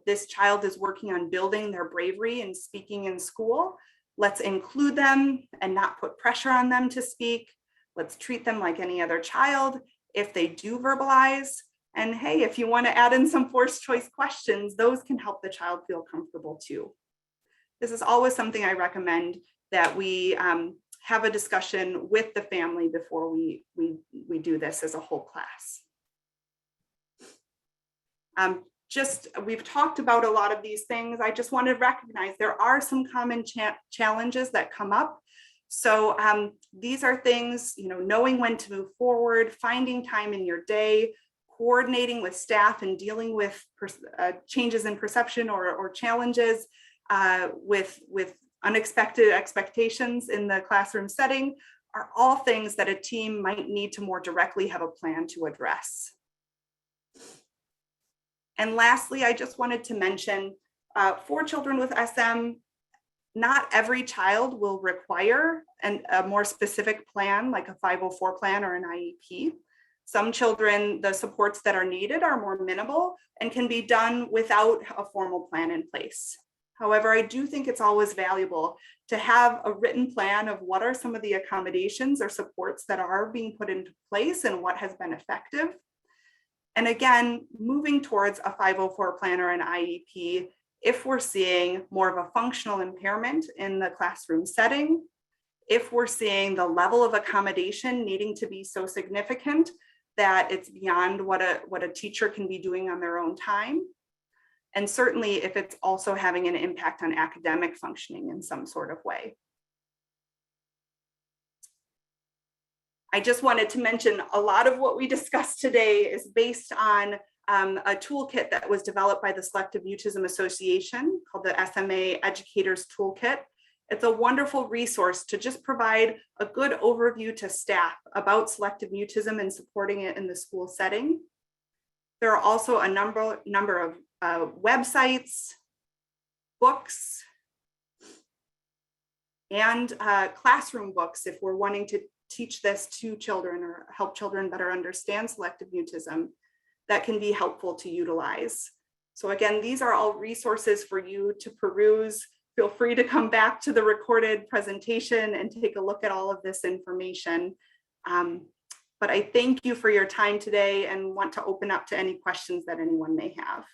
this child is working on building their bravery and speaking in school. Let's include them and not put pressure on them to speak. Let's treat them like any other child if they do verbalize. And hey, if you want to add in some forced choice questions, those can help the child feel comfortable too. This is always something I recommend, that we have a discussion with the family before we do this as a whole class. We've talked about a lot of these things. I just want to recognize there are some common challenges that come up. So these are things, knowing when to move forward, finding time in your day, coordinating with staff and dealing with changes in perception or challenges with unexpected expectations in the classroom setting are all things that a team might need to more directly have a plan to address. And lastly, I just wanted to mention, for children with SM, not every child will require a more specific plan, like a 504 plan or an IEP. Some children, the supports that are needed are more minimal and can be done without a formal plan in place. However, I do think it's always valuable to have a written plan of what are some of the accommodations or supports that are being put into place and what has been effective. And again, moving towards a 504 plan or an IEP if we're seeing more of a functional impairment in the classroom setting, if we're seeing the level of accommodation needing to be so significant that it's beyond what a teacher can be doing on their own time. And certainly if it's also having an impact on academic functioning in some sort of way. I just wanted to mention a lot of what we discussed today is based on a toolkit that was developed by the Selective Mutism Association called the SMA Educators Toolkit. It's a wonderful resource to just provide a good overview to staff about selective mutism and supporting it in the school setting. There are also a number of websites, books, and classroom books if we're wanting to teach this to children or help children better understand selective mutism that can be helpful to utilize. So again, these are all resources for you to peruse. Feel free to come back to the recorded presentation and take a look at all of this information. But I thank you for your time today and want to open up to any questions that anyone may have.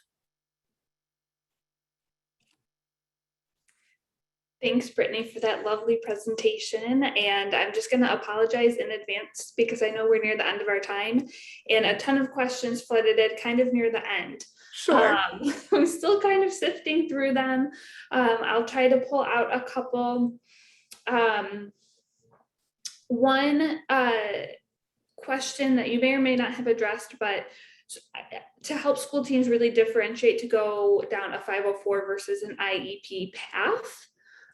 Thanks, Brittany, for that lovely presentation. And I'm just going to apologize in advance because I know we're near the end of our time and a ton of questions flooded in kind of near the end. Sure. I'm still kind of sifting through them. I'll try to pull out a couple. One question that you may or may not have addressed, but to help school teams really differentiate to go down a 504 versus an IEP path.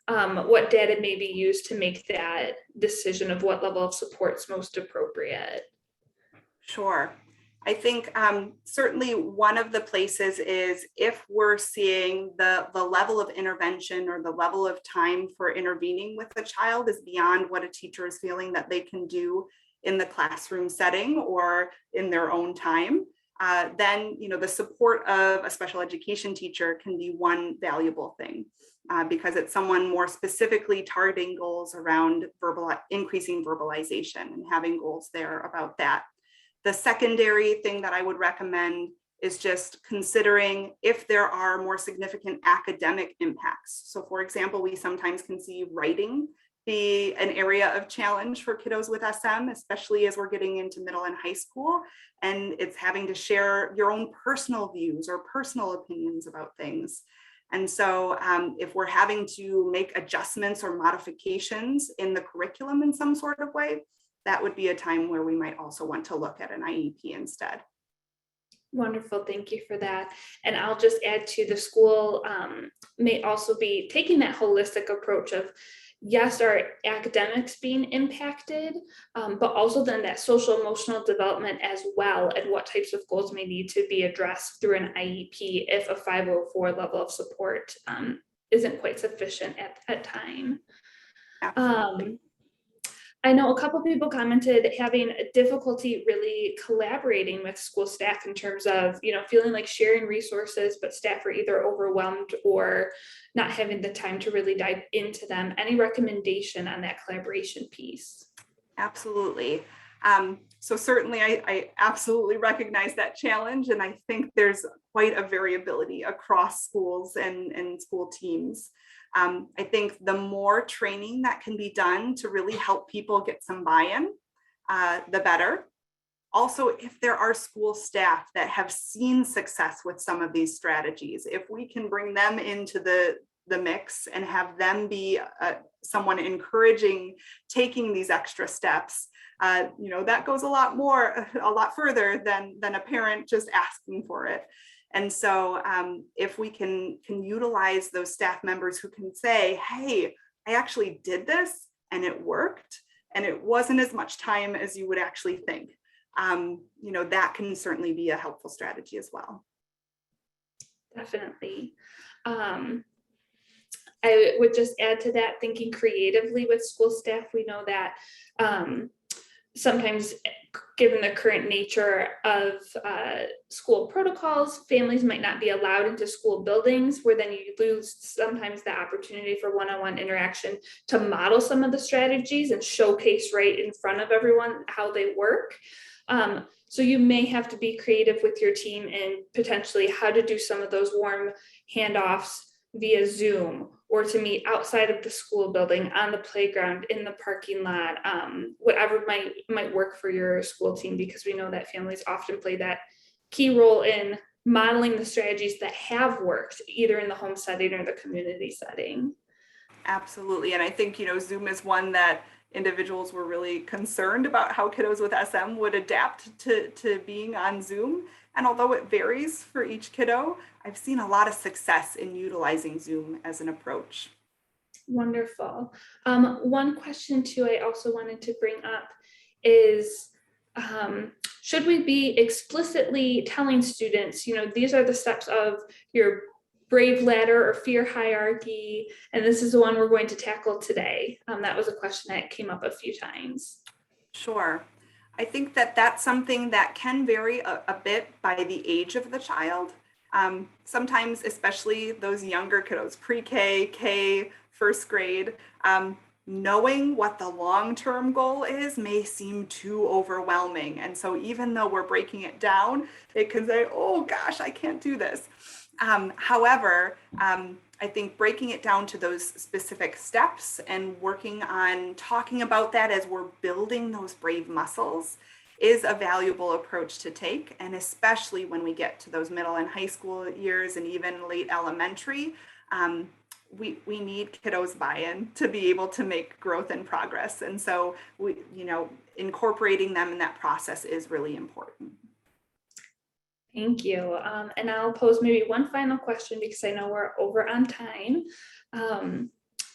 what data may be used to make that decision of what level of support is most appropriate? Sure. I think certainly one of the places is if we're seeing the level of intervention or the level of time for intervening with a child is beyond what a teacher is feeling that they can do in the classroom setting or in their own time, then the support of a special education teacher can be one valuable thing because it's someone more specifically targeting goals around increasing verbalization and having goals there about that. The secondary thing that I would recommend is just considering if there are more significant academic impacts. So for example, we sometimes can see writing be an area of challenge for kiddos with SM, especially as we're getting into middle and high school, and it's having to share your own personal views or personal opinions about things. And so if we're having to make adjustments or modifications in the curriculum in some sort of way, that would be a time where we might also want to look at an IEP instead. Wonderful, thank you for that. And I'll just add to the school may also be taking that holistic approach of, yes, our academics being impacted, but also then that social emotional development as well, and what types of goals may need to be addressed through an IEP if a 504 level of support isn't quite sufficient at time. Absolutely. I know a couple of people commented having a difficulty really collaborating with school staff in terms of, feeling like sharing resources, but staff are either overwhelmed or not having the time to really dive into them. Any recommendation on that collaboration piece? Absolutely. So certainly I absolutely recognize that challenge. And I think there's quite a variability across schools and school teams. I think the more training that can be done to really help people get some buy-in, the better. Also, if there are school staff that have seen success with some of these strategies, if we can bring them into the mix and have them be someone encouraging taking these extra steps, that goes a lot further than a parent just asking for it. And so if we can utilize those staff members who can say, hey, I actually did this and it worked and it wasn't as much time as you would actually think, that can certainly be a helpful strategy as well. Definitely. I would just add to that, thinking creatively with school staff, we know that sometimes, given the current nature of school protocols, families might not be allowed into school buildings, where then you lose sometimes the opportunity for one-on-one interaction to model some of the strategies and showcase right in front of everyone how they work. So you may have to be creative with your team and potentially how to do some of those warm handoffs via Zoom, or to meet outside of the school building, on the playground, in the parking lot, whatever might work for your school team, because we know that families often play that key role in modeling the strategies that have worked, either in the home setting or the community setting. Absolutely. And I think, Zoom is one that individuals were really concerned about how kiddos with SM would adapt to being on Zoom. And although it varies for each kiddo, I've seen a lot of success in utilizing Zoom as an approach. Wonderful. One question too I also wanted to bring up is, should we be explicitly telling students, these are the steps of your brave ladder or fear hierarchy, and this is the one we're going to tackle today? That was a question that came up a few times. Sure. I think that that's something that can vary a bit by the age of the child. Sometimes, especially those younger kiddos, pre-K, K, first grade, knowing what the long-term goal is may seem too overwhelming. And so even though we're breaking it down, it can say, oh gosh, I can't do this. However, I think breaking it down to those specific steps and working on talking about that as we're building those brave muscles is a valuable approach to take. And especially when we get to those middle and high school years and even late elementary, we need kiddos buy-in to be able to make growth and progress. And so incorporating them in that process is really important. Thank you. And I'll pose maybe one final question because I know we're over on time.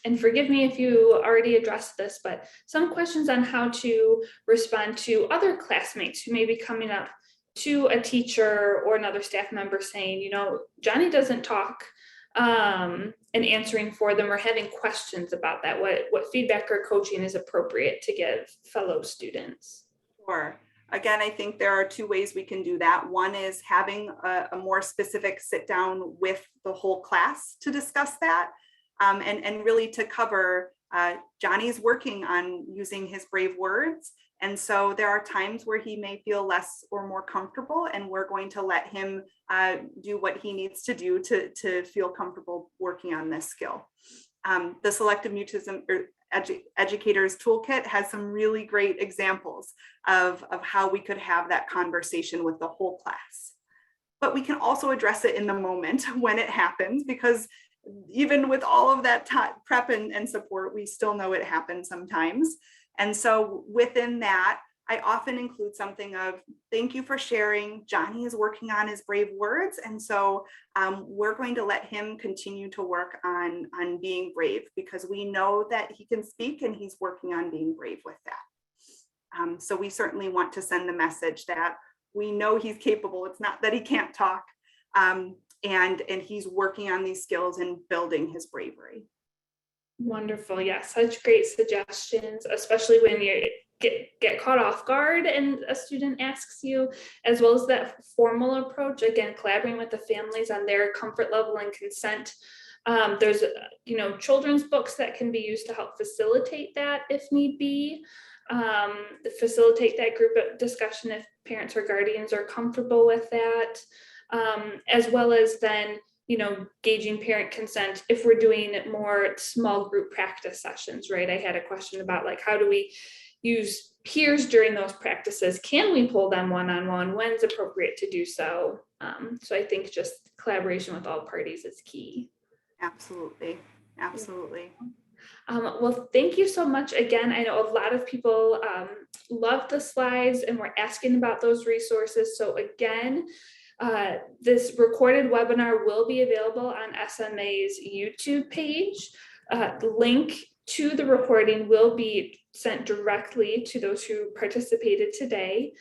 and forgive me if you already addressed this, but some questions on how to respond to other classmates who may be coming up to a teacher or another staff member saying, you know, Johnny doesn't talk, and answering for them or having questions about that, what feedback or coaching is appropriate to give fellow students. Sure. Again, I think there are two ways we can do that. One is having a more specific sit down with the whole class to discuss that, and really to cover Johnny's working on using his brave words. And so there are times where he may feel less or more comfortable, and we're going to let him do what he needs to do to feel comfortable working on this skill. The Selective Mutism or Educators Toolkit has some really great examples of how we could have that conversation with the whole class. But we can also address it in the moment when it happens, because even with all of that prep and support, we still know it happens sometimes. And so within that, I often include something of, thank you for sharing. Johnny is working on his brave words. And so we're going to let him continue to work on being brave, because we know that he can speak and he's working on being brave with that. So we certainly want to send the message that we know he's capable. It's not that he can't talk, and he's working on these skills and building his bravery. Wonderful. Yeah, such great suggestions, especially when you get caught off guard and a student asks you, as well as that formal approach, again, collaborating with the families on their comfort level and consent. There's, children's books that can be used to help facilitate that if need be, facilitate that group discussion if parents or guardians are comfortable with that, as well as then gauging parent consent if we're doing more small group practice sessions, right? I had a question about how do we use peers during those practices? Can we pull them one-on-one? When's appropriate to do so? So I think just collaboration with all parties is key. Absolutely. Absolutely. Well, thank you so much. Again, I know a lot of people love the slides and we're asking about those resources. So again, this recorded webinar will be available on SMA's YouTube page. The link to the recording will be sent directly to those who participated today.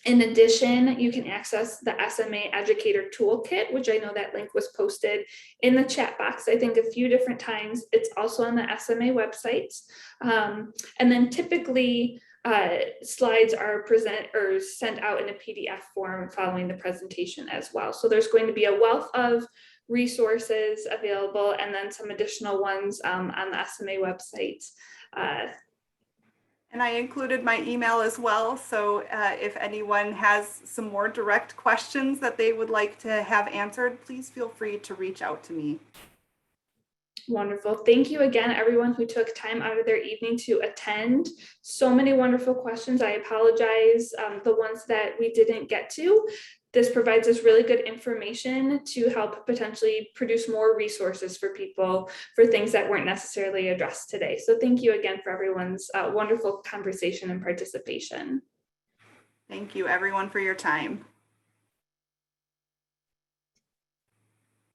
In addition, you can access the SMA Educator Toolkit, which I know that link was posted in the chat box, I think a few different times. It's also on the SMA website. And then typically, slides are sent out in a PDF form following the presentation as well. So there's going to be a wealth of resources available, and then some additional ones on the SMA website. And I included my email as well. So if anyone has some more direct questions that they would like to have answered, please feel free to reach out to me. Wonderful. Thank you again, everyone who took time out of their evening to attend. So many wonderful questions. I apologize, the ones that we didn't get to. This provides us really good information to help potentially produce more resources for people for things that weren't necessarily addressed today. So thank you again for everyone's wonderful conversation and participation. Thank you, everyone, for your time.